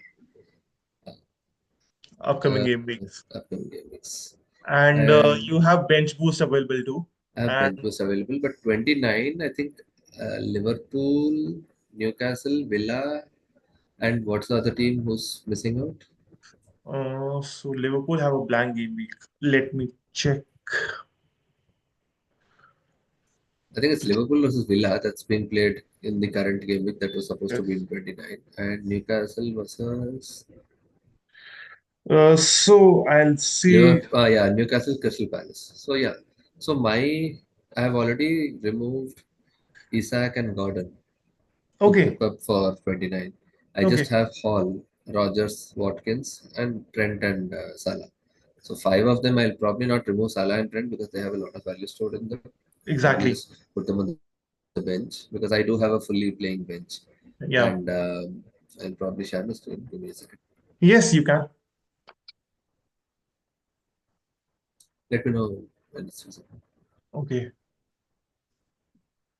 Upcoming uh, game weeks. upcoming game weeks. And And you have bench boost available too. I have bench And boost available, but 29, I think Liverpool, Newcastle, Villa, and what's the other team who's missing out? so Liverpool have a blank game week. Let me check. I think it's Liverpool versus Villa that's being played in the current game week that was supposed to be Yes. in 29. And Newcastle versus So I'll see. Liverpool. Yeah, Newcastle Crystal Palace. So, yeah. So, I have already removed Isak and Gordon to Okay, keep up for 29. I just okay, have Hall, Rogers, Watkins, and Trent and Salah. So, five of them I'll probably not remove Salah and Trent because they have a lot of value stored in them. Probably exactly. just put them on the bench because I do have a fully playing bench. Yeah. And I'll probably share my screen. Give me a second. Yes, you can. Let me know when it's visible. Okay.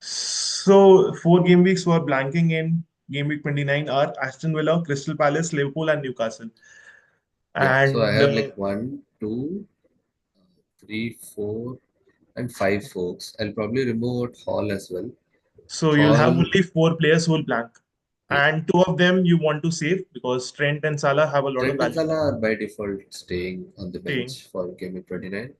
So four game weeks were blanking in game week 29 are Aston Villa, Crystal Palace, Liverpool, and Newcastle. Yeah, so I And have like one, two, three, four, and five folks. I'll probably remove out Hall as well. so you'll have Hall, only four players who will blank. yeah. And two of them you want to save because Trent and Salah have a lot of Trent and value Salah are by default staying on the staying. bench for game week 29.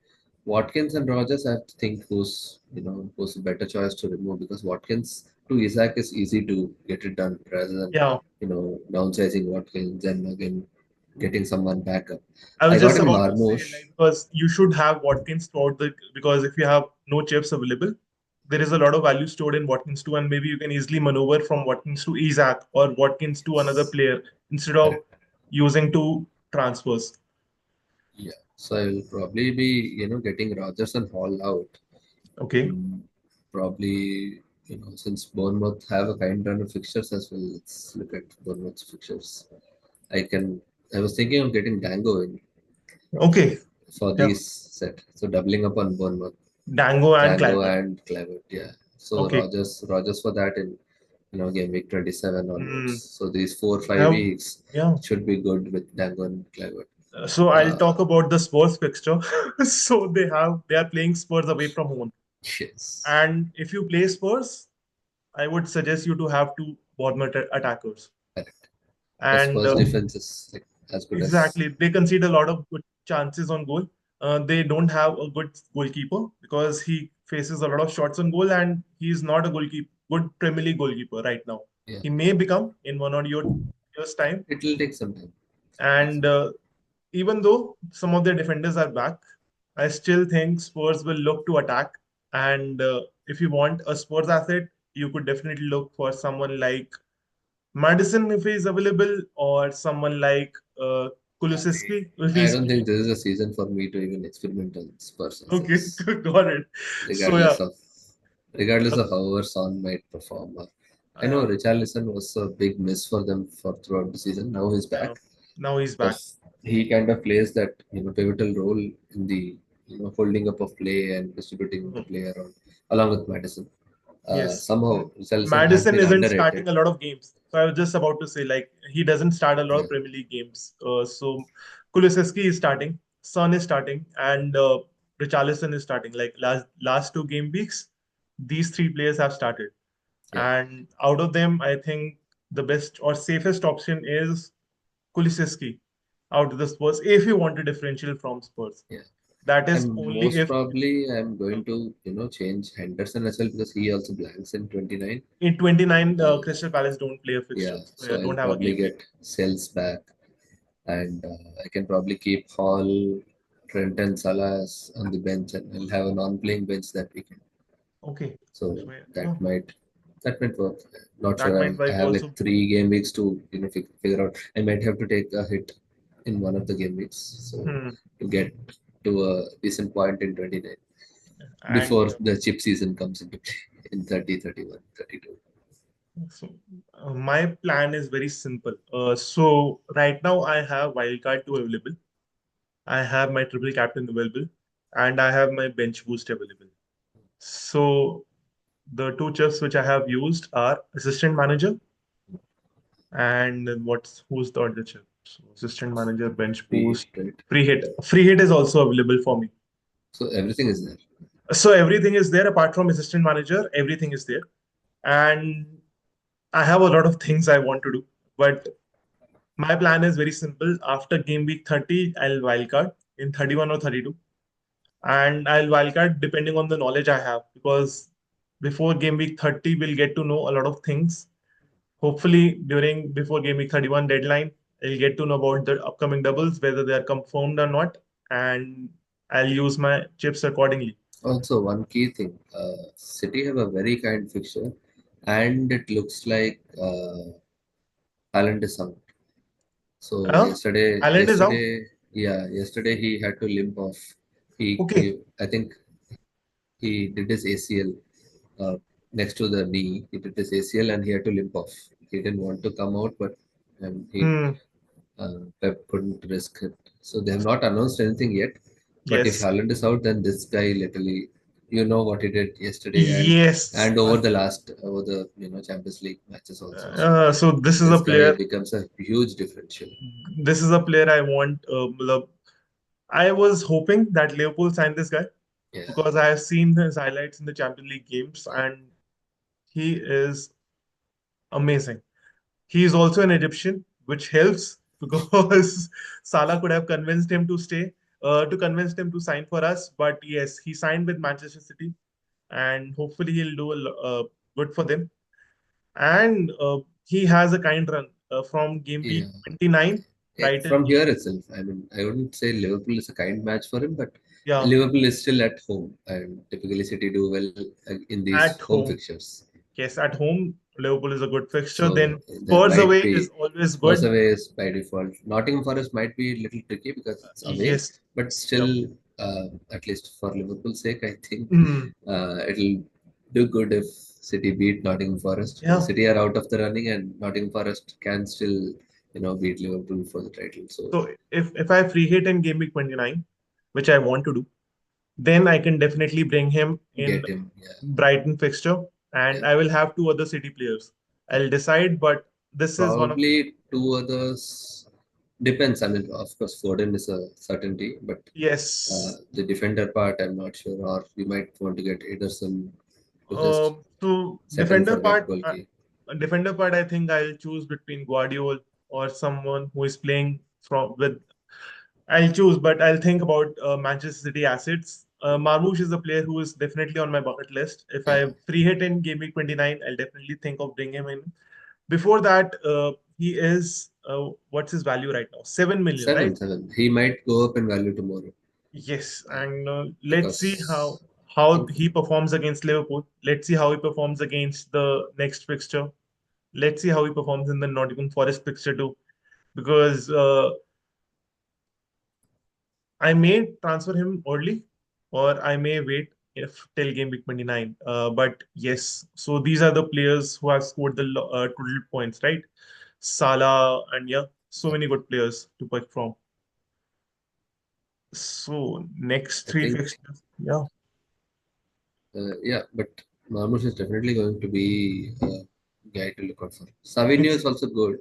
Watkins and Rogers, I have to think who's a better choice to remove because Watkins to Isaac is easy to get it done rather than Yeah, downsizing Watkins and again getting someone back up. I I was got just him about to say Marmoush. like because you should have Watkins throughout the because if you have no chips available. there is a lot of value stored in Watkins 2, and maybe you can easily maneuver from Watkins to Isaac or Watkins to another player instead of Correct. using two transfers. Yeah. So I will probably be, getting Rogers and Hall out. Okay. Mm, Probably, since Bournemouth have a kind run of fixtures as well, let's look at Bournemouth's fixtures. I can. I was thinking of getting Dango in Okay. for Yeah. these set. So doubling up on Bournemouth, Dango and Dango Clivert. and Clever. Yeah. So Okay. Rogers for that in game week 27 onwards. Hmm. So these 4 5 Now, weeks yeah. should be good with Dango and Clever. So I'll Uh, talk about the Spurs fixture. So they are playing Spurs away from home. yes. And if you play Spurs, I would suggest you to have two Bournemouth attackers. Correct. The And Spurs defense is like as good as. exactly, they concede a lot of good chances on goal. They don't have a good goalkeeper because he faces a lot of shots on goal, and he's not a goalkeeper, good Premier League goalkeeper right now. Yeah. He may become in 1 or 2 years time. It will take some time. Yes. And even though some of their defenders are back, I still think Spurs will look to attack. And if you want a Spurs asset, you could definitely look for someone like Madison if he's available, or someone like Kulusevski if I he's don't free. think this is a season for me to even experiment on Spurs Okay, assets, got it. So yeah, regardless of regardless uh, of however Son might perform. I know yeah, Richarlison was a big miss for them for throughout the season. Now he's yeah. back Now he's back. because he kind of plays that pivotal role in the holding up of play and distributing the Mhm. play around along with Madison. Yes. Somehow Richarlison has Madison been isn't underrated. starting a lot of games. So I was just about to say, like, he doesn't start a lot Yeah, of Premier League games. So Kulusevski is starting, Son is starting, and Richarlison is starting. Like last 2 game weeks, these three players have started. yeah, And out of them, I think the best or safest option is Kulusevski out of the Spurs if you want a differential from Spurs. yeah. That is And only most if probably I'm going to change Henderson as well because he also blanks in 29. in 29 Uh, Crystal Palace don't play a yeah, fixture. So so yeah, I'll don't have a probably game week. get Sales back, and I can probably keep Hall, Trent, and Salah on the bench, and I'll have a non-playing bench that weekend. Okay. So So yeah, that might work. Not that sure. might I work have like also. 3 game weeks to figure out. I might have to take a hit in one of the game weeks, so Hmm. to get to a decent point in 29 before And the chip season comes into play in 30, 31, 32. so my plan is very simple. So right now I have Wildcard 2 available. I have my triple captain available, and I have my bench boost available. So the two chips which I have used are assistant manager and what's who's the other chip? So assistant manager, bench Free hit, boost, right? free hit. Free hit is also available for me. So everything is there. So everything is there apart from assistant manager. Everything is there, and I have a lot of things I want to do. But my plan is very simple. After game week 30, I'll wildcard in 31 or 32, and I'll wildcard depending on the knowledge I have because before game week 30, we'll get to know a lot of things. Hopefully, during before game week 31 deadline, I'll get to know about the upcoming doubles, whether they are confirmed or not, and I'll use my chips accordingly. Also, one key thing: City have a very kind fixture, and it looks like Haaland is out. So Ireland is out. yesterday he had to limp off. Okay. I think he did his ACL uh, next to the knee. He did his ACL and he had to limp off. He didn't want to come out, but Hmm. Pep couldn't risk it. So they have not announced anything yet. But if Yes. Haaland is out, then this guy literally, what he did yesterday Yes. and over the Champions League matches also. So So this is a this guy player. becomes a huge differential. This is a player I want. I was hoping that Liverpool signed this guy Yeah, because I have seen his highlights in the Champions League games, and he is amazing. He is also an Egyptian, which helps because Salah could have convinced him to stay, to convince him to sign for us. But yes, he signed with Manchester City, and hopefully he'll do good for them. And he has a kind run from game week yeah. 29 Eh, right till from game here week. itself, I mean, I wouldn't say Liverpool is a kind match for him, but Yeah, Liverpool is still at home, and typically City do well in these at home home. fixtures. Yes, at home, Liverpool is a good fixture. So Then there Spurs might away is be always Spurs good. away is by default. Nottingham Forest might be a little tricky because it's away, Yes. but Yeah. still, at least for Liverpool's sake, I think Mm. it'll do good if City beat Nottingham Forest because Yeah. City are out of the running and Nottingham Forest can still, beat Liverpool for the title. So So if I free hit in game week 29, which I want to do, then I can definitely bring him in get him, yeah, Brighton fixture, and yeah, I will have two other City players. yeah. I'll decide, but this is one of Probably two others depends. I mean, of course, Foden is a certainty, but yes. the defender part, I'm not sure. Or you might want to get Ederson to just So set and forget goal key. defender part, I think I'll choose between Guardiola or someone who is playing from with. I'll choose, but I'll think about Manchester City assets. Marmoush is a player who is definitely on my bucket list. If Yeah, I free hit in game week 29, I'll definitely think of bringing him in. Before that, he is what's his value right now? 7 million, right? 7. He might go up in value tomorrow Yes, and let's see because I how think he performs against Liverpool. Let's see how he performs against the next fixture. Let's see how he performs in the Nottingham Forest fixture too, because I may transfer him early, or I may wait if till game week 29. But yes, so these are the players who have scored the total points, right? Salah and yeah, so yeah, many good players to pick from. So next I three think fixtures, yeah. yeah, but Marmoush is definitely going to be a guy to look out for. Savinio is also good,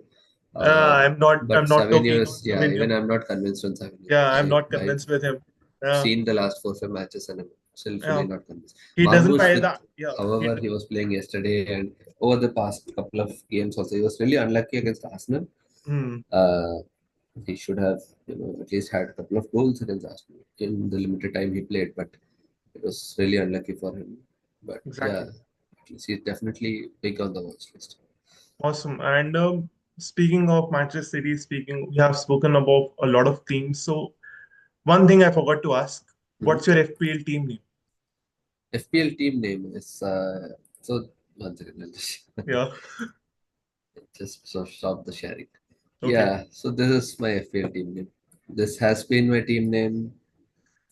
but I'm not too Savinio keen on is, yeah. Savinho. Even I'm not convinced on Savinio. Yeah, I'm not I've convinced with him. Yeah, seen the last 4 5 matches and I'm still fully yeah. not convinced. He doesn't Marmoush fire with, the yeah. however, he was playing yesterday and over the past couple of games also, he was really unlucky against Arsenal. Hmm, Uh, he should have, at least had a couple of goals against Arsenal in the limited time he played, but it was really unlucky for him. But yeah, exactly. at least he's definitely big on the watch list. Awesome. And speaking of Manchester City, speaking, we have spoken about a lot of teams. So one thing I forgot to ask, Mhm. what's your FPL team name? FPL team name is so one second, I'll just, Yeah. just so stop the sharing. Okay. Yeah, so this is my FPL team name. This has been my team name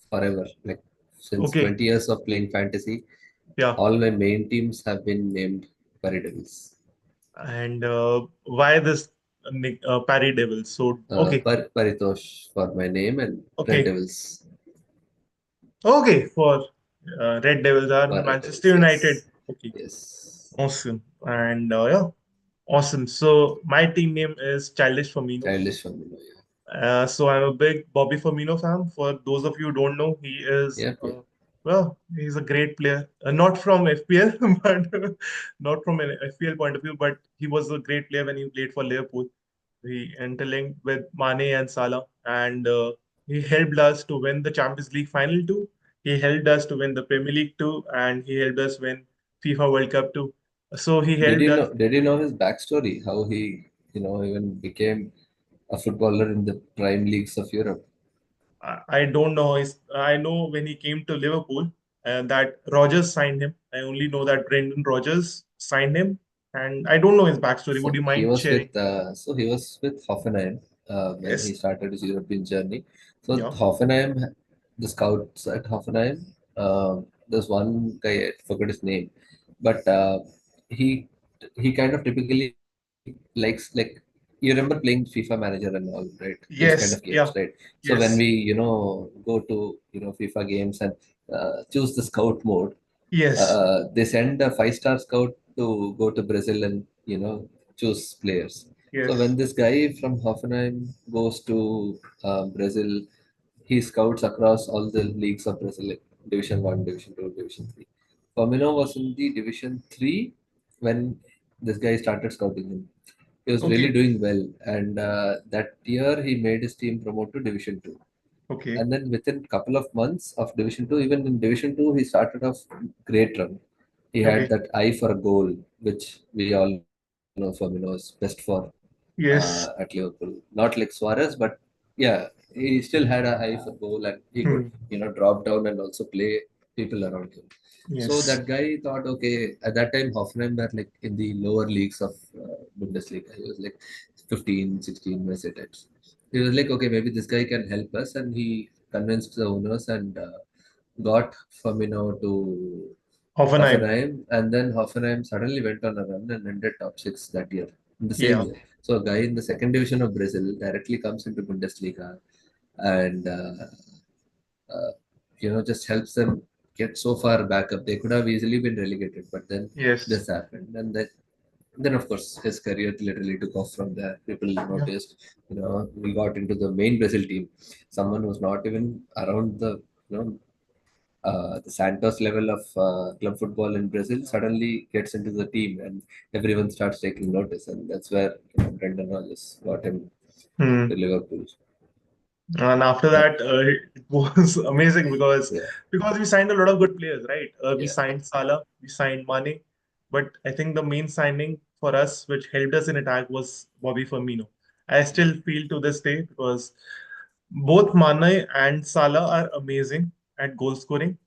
forever. Like since Okay. 20 years of playing fantasy, Yeah. all my main teams have been named Paridevils. And why this Parry Devils? So okay. Paritosh for my name and Red Okay. Devils Okay. For Red Devils are for Red Manchester Devils. United. Yes, Okay. yes. Awesome. And yeah. Awesome. So my team name is Childish Firmino. Childish from yeah. So I'm a big Bobby Firmino fan. For those of you who don't know, he is Yep, yep. well, he's a great player. Not from FPL, but not from an FPL point of view, but he was a great player when he played for Liverpool. He interlinked with Mane and Salah, and he helped us to win the Champions League final too. He helped us to win the Premier League too, and he helped us win FIFA World Cup too. So he Did helped you us. know? Did you know his backstory? How he, even became a footballer in the prime leagues of Europe? I don't know. I know when he came to Liverpool that Rogers signed him. I only know that Brendan Rogers signed him, and I don't know his backstory. Would So you he mind was sharing? with Hoffenheim when he Yes. started his European journey. So Yeah. Hoffenheim, the scouts at Hoffenheim, there's one guy I forgot his name, but he he kind of typically likes like you remember playing FIFA Manager and all, right? Those kind Yes. of games, Yeah. right? So when Yes. we go to FIFA games and choose the scout mode, Yes. they send a 5-star scout to go to Brazil and choose players. So Yes. when this guy from Hoffenheim goes to Brazil, he scouts across all the leagues of Brazil, like Division One, Division Two, Division Three. Firmino was in the Division Three when this guy started scouting him. He was really Okay. doing well, and that year he made his team promote to Division Two. Okay. And then within couple of months of Division Two, even in Division Two, he started off great run. He had Okay. that eye for a goal, which we all know Firmino is best for Yes. at Liverpool. Not like Suarez, but yeah. he still had a eye for goal, and he could, Hmm. drop down and also play people around him. So Yes. that guy thought, okay, at that time, Hoffenheim were like in the lower leagues of Bundesliga. He was like 15, 16 Messi types. He was like, okay, maybe this guy can help us, and he convinced the owners and got Firmino to Hoffenheim. Hoffenheim, and then Hoffenheim suddenly went on a run and ended top six that year, in the same Yeah. year. So a guy in the second division of Brazil directly comes into Bundesliga and uh, just helps them get so far back up. They could have easily been relegated, but then Yes. this happened, and then of course his career literally took off from there. People Yeah. noticed, we got into the main Brazil team. Someone who's not even around the Santos level of club football in Brazil suddenly gets into the team, and everyone starts taking notice, and that's where Brendan Rodgers got him Hmm. to Liverpool. And after Uh, that, it was amazing yeah, because we signed a lot of good players, right? We yeah, signed Salah, we signed Mane, but I think the main signing for us, which helped us in attack, was Bobby Firmino. I still feel to this day because both Mane and Salah are amazing at goal scoring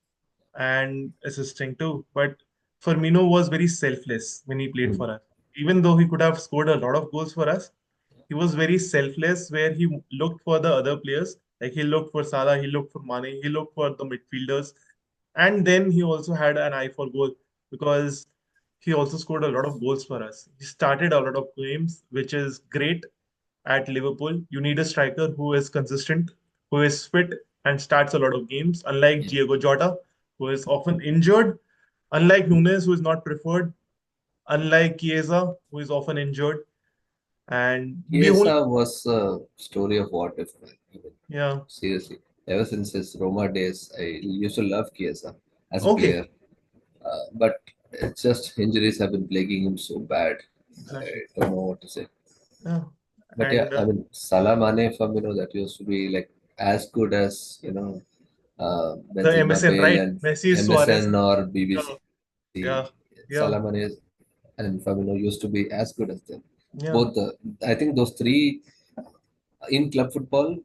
and assisting too. But Firmino was very selfless when he played mm, for us. Even though he could have scored a lot of goals for us, he was very selfless where he looked for the other players. Like he looked for Salah, he looked for Mane, he looked for the midfielders. And then he also had an eye for goal because he also scored a lot of goals for us. He started a lot of games, which is great at Liverpool. You need a striker who is consistent, who is fit, and starts a lot of games, unlike yeah. Diego Jota, who is often injured, unlike Nunes, who is not preferred, unlike Chiesa, who is often injured. And we only, Chiesa was a story of what if, man. I mean, yeah, seriously. Ever since his Roma days, I used to love Chiesa as a okay, player. But it's just injuries have been plaguing him so bad. I exactly. don't know what to say. Yeah. But yeah, And I mean, Salah Mane from, that used to be like as good as, the Benzema, MSN, Bale right? and Messi, Suarez. MSN or BBC. Yeah, yeah, yeah, Salah Mane and Firmino used to be as good as them. yeah, Both I think those three in club football,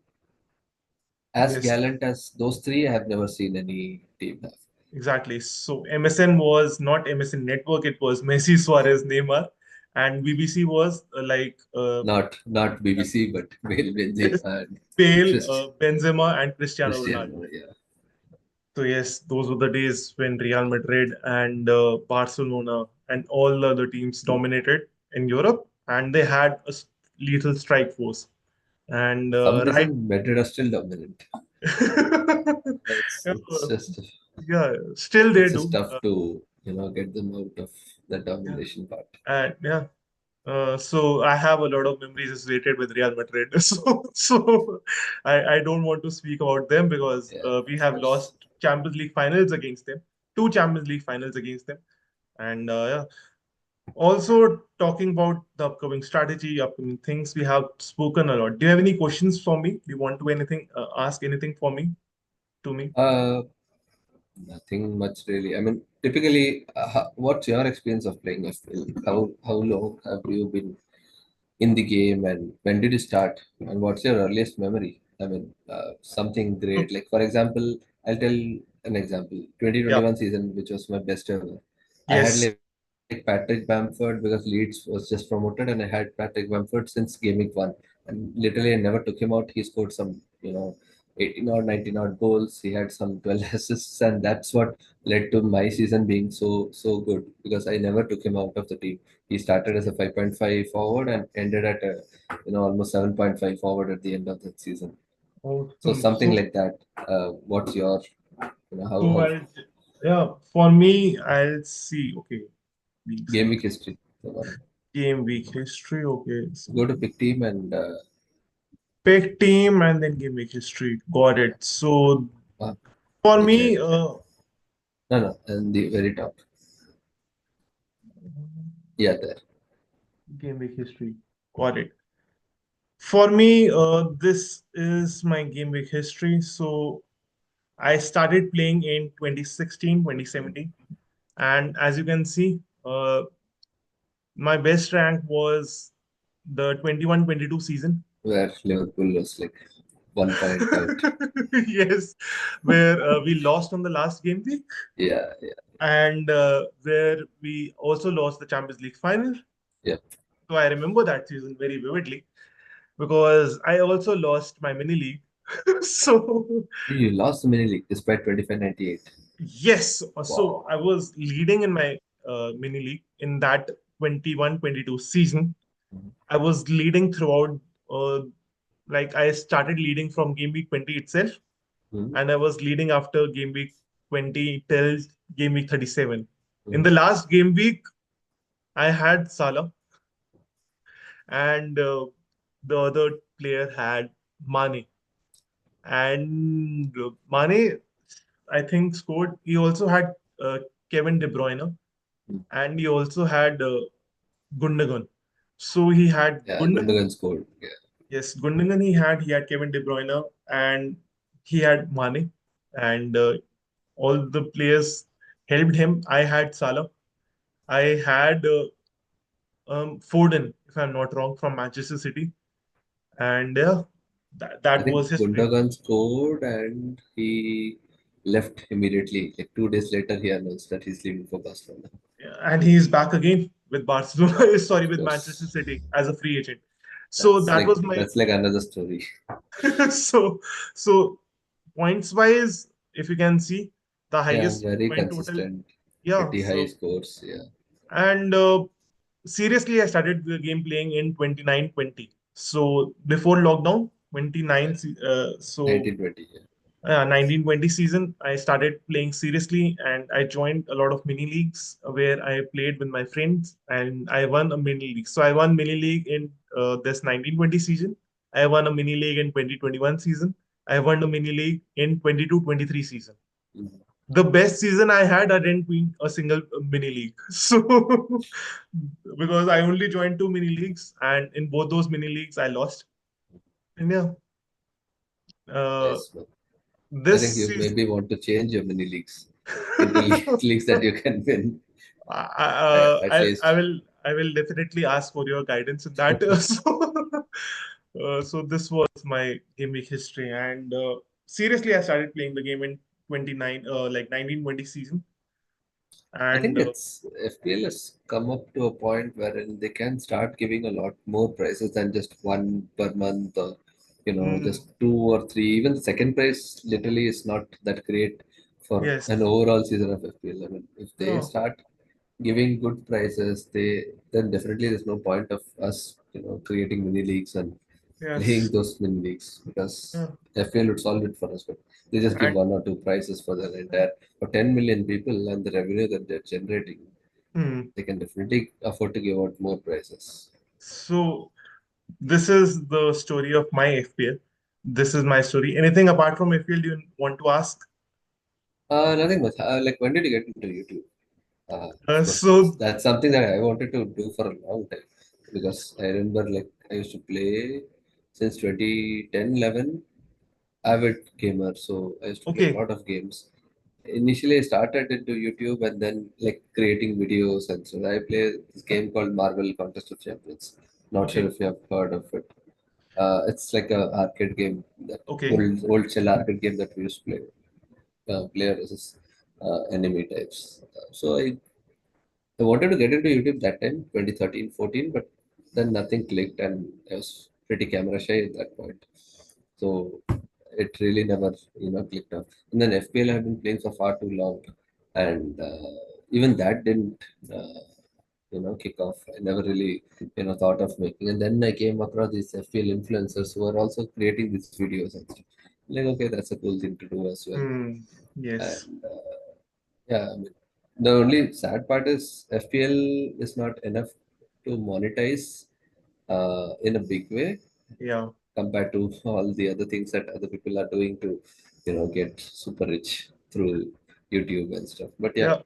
as yes, gallant as those three, I have never seen any team have. exactly. So MSN was not MSN Network, it was Messi, Suarez, Neymar. And BBC was Not BBC, but Bale, yes, Benzema, and Bale, Christ, Benzema, and Cristiano Ronaldo. Cristiano. Yeah, So yes, those were the days when Real Madrid and Barcelona and all the other teams dominated in Europe, and they had a lethal strike force. And some right, reason Madrid are still dominant. It's yeah, just yeah, still they it's do. just tough to get them out of the Yeah, domination part. and yeah. So I have a lot of memories associated with Real Madrid. So I don't want to speak about them because Yeah, we of have course. lost Champions League finals against them, two Champions League finals against them, and yeah. Also talking about the upcoming strategy, upcoming things, we have spoken a lot. Do you have any questions for me? Do you want to anything ask anything for me to me? Uh, Nothing much really. I mean, typically, what's your experience of playing FPL? How long have you been in the game, and when did you start, and what's your earliest memory? I mean, something great, So, like for example, I'll tell an example. yeah. 2021 season, which was my best ever. I had Yes. like Patrick Bamford because Leeds was just promoted, and I had Patrick Bamford since Game Week 1, and literally I never took him out. He scored some 18 or 19 odd goals. He had some 12 assists, and that's what led to my season being so good, because I never took him out of the team. He started as a 5.5 forward and ended at a almost 7.5 forward at the end of that season. So Awesome. something like that. What's your So how I'll, yeah, for me, I'll see. Okay, weeks, game week history? game week history. Okay, Go so to pick team and pick team and then game week history. Got yeah, it. So uh, for declare. me, No, and the very top. Yeah, there. game week history. Got it. For me, this is my game week history. So I started playing in 2016, 2017. And as you can see, my best rank was the 21-22 season. Where Liverpool was like. 1 point out. Yes, where we lost on the last game week, Yeah, yeah, and where we also lost the Champions League final. yeah. So I remember that season very vividly because I also lost my mini league. So You lost the mini league despite 25-98. yes, so Wow. I was leading in my mini league in that 21-22 season. Mhm. I was leading throughout, uh, like I started leading from game week 20 itself, Mhm. and I was leading after game week 20 till game week 37. In the Mhm. last game week, I had Salah, and the other player had Mane. And Mane, I think, scored. He also had Kevin De Bruyne, Mhm. and he also had Gundogan. So he had Yeah, Gundogan. Gundogan scored. Yeah. Yes, Gundogan he had Kevin De Bruyne, and he had Mane, and all the players helped him. I had Salah. I had Foden, if I'm not wrong, from Manchester City, and I that was think history. Gundogan scored and he left immediately. Like 2 days later, he announced that he's leaving for Barcelona. Yeah, and he's back again with Barcelona, sorry, Of with Manchester course, City as a free agent. So that was my that's like another story. so so points wise, if you can see the Yeah, highest very point total. consistent, Yeah, pretty high so scores. Yeah, and seriously, I started the game playing in 29-20. So before lockdown, 29. yeah. So 1920. Yeah. 1920 season, I started playing seriously, and I joined a lot of mini leagues where I played with my friends, and I won a mini league. So I won mini league in this 1920 season. I won a mini league in 2021 season. I won a mini league in 22-23 season. Mhm. The best season I had, I didn't win a single mini league. So because I only joined two mini leagues, and in both those mini leagues, I lost. And yeah, uh, Nice, man. I think this you season. maybe want to change your mini leagues into leagues that you can win at I least. will definitely ask for your guidance in that. So this was my game week history, and seriously, I started playing the game in 29, like 1920 season, I and think it's FPL has come up to a point wherein they can start giving a lot more prizes than just one per month or mm, just two or three. Even the second prize literally is not that great for yes, an overall season of FPL. I mean, if they no, start giving good prizes, they then definitely there's no point of us creating mini leagues and yes, playing those mini leagues because yeah, FPL would solve it for us, but they just give and one or two prizes for the entire for 10 million people and the revenue that they're generating. mm, They can definitely afford to give out more prizes. so this is the story of my FPL. This is my story. Anything apart from FPL do you want to ask? Nothing much. Like when did you get into YouTube? Of course, So that's something that I wanted to do for a long time because I remember like I used to play since 2010 11 avid gamer, so I used to play a okay, lot of games. Initially, I started into YouTube and then like creating videos, and so I play this game called Marvel Contest of Champions. Not sure okay, if you have heard of it. It's like a arcade game, that okay. old shell arcade game that we used to play. Player versus enemy types. I wanted to get into YouTube that time, 2013, 14, but then nothing clicked and I was pretty camera shy at that point. So it really never, clicked off. And then FPL I have been playing for far too long. And even that didn't, kick off. I never really, thought of making. And then I came across these FPL influencers who are also creating these videos and stuff. Like, okay, that's a cool thing to do as well. Hmm. Yes. And yeah, I mean, the only sad part is FPL is not enough to monetize in a big way Yeah. compared to all the other things that other people are doing to, get super rich through YouTube and stuff. But yeah,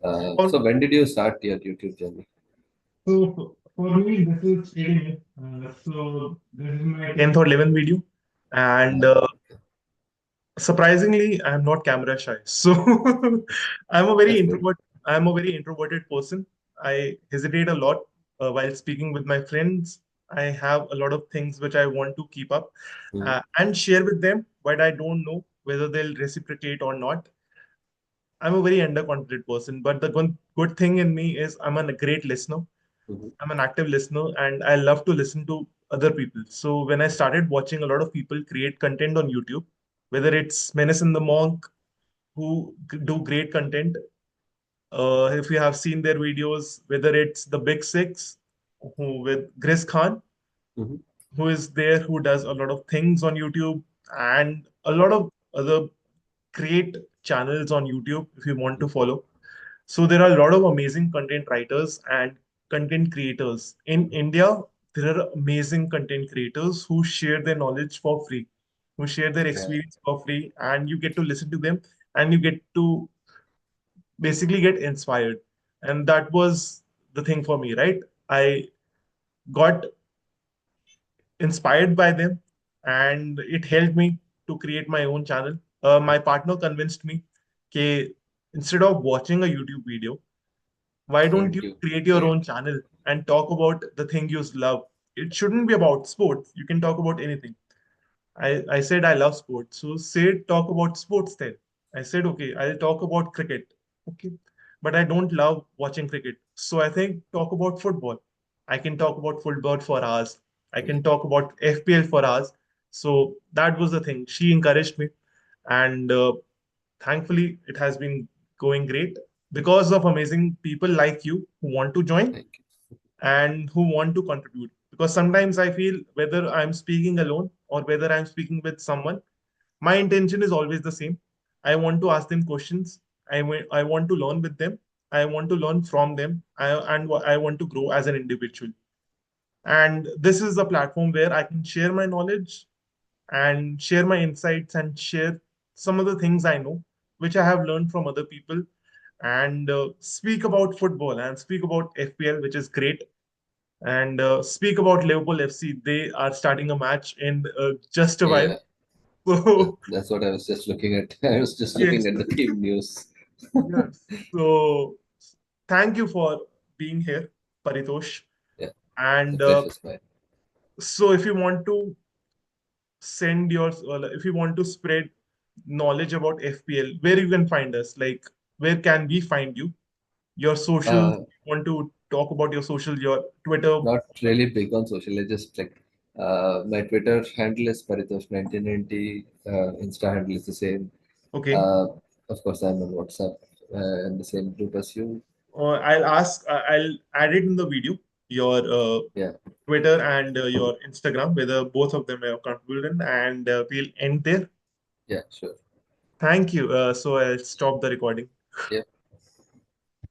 Yeah. so For, when did you start your YouTube journey? so for me, this is trading. So this is my 10th or 11th video, and Okay, surprisingly, I'm not camera shy. So I'm a very that's good. introvert. I'm a very introverted person. I hesitate a lot while speaking with my friends. I have a lot of things which I want to keep up Mhm. and share with them, but I don't know whether they'll reciprocate or not. I'm a very underconfident person, but the good thing in me is I'm a great listener. Mhm. I'm an active listener and I love to listen to other people. So when I started watching a lot of people create content on YouTube, whether it's Menace and the Monk, who do great content, if you have seen their videos, whether it's the Big Six, who with Chris Khan, Mhm. who is there, who does a lot of things on YouTube, and a lot of other great channels on YouTube if you want to follow. So there are a lot of amazing content writers and content creators. In India, there are amazing content creators who share their knowledge for free, who share their Yeah. experience for free, and you get to listen to them and you get to basically get inspired. And that was the thing for me, right? I got inspired by them and it helped me to create my own channel. My partner convinced me that instead of watching a YouTube video, why don't you Don't you create your create? own channel and talk about the thing you love? It shouldn't be about sports. You can talk about anything. I said I love sports. So say talk about sports then. I said, okay, I'll talk about cricket. Okay. But I don't love watching cricket. So I think talk about football. I can talk about football for hours. I Yeah. can talk about FPL for hours. So that was the thing. She encouraged me. And thankfully, it has been going great because of amazing people like you who want to join Thank you. and who want to contribute. Because sometimes I feel whether I'm speaking alone or whether I'm speaking with someone, my intention is always the same. I want to ask them questions. I want to learn with them. I want to learn from them. I want to grow as an individual. And this is a platform where I can share my knowledge and share my insights and share some of the things I know, which I have learned from other people, and speak about football and speak about FPL, which is great, and speak about Liverpool FC. They are starting a match in just a while. Yeah. So, That's what I was just looking at. I was just looking yes, at the team news. yes. So, thank you for being here, Paritosh. Yeah. The And pleasure's mine. so, if you want to send your, if you want to spread knowledge about FPL, where you can find us, like where can we find you? Your socials, Uh, you want to talk about your social, your Twitter. Not really big on social. I just like my Twitter handle is Paritosh 1990. Insta handle is the same. Okay. Uh, of course, I'm on WhatsApp in the same group as you. I'll add it in the video, your Yeah, Twitter and your Instagram, whether both of them are contributed, and we'll end there. yeah, sure. Thank you. So I'll stop the recording. Yeah.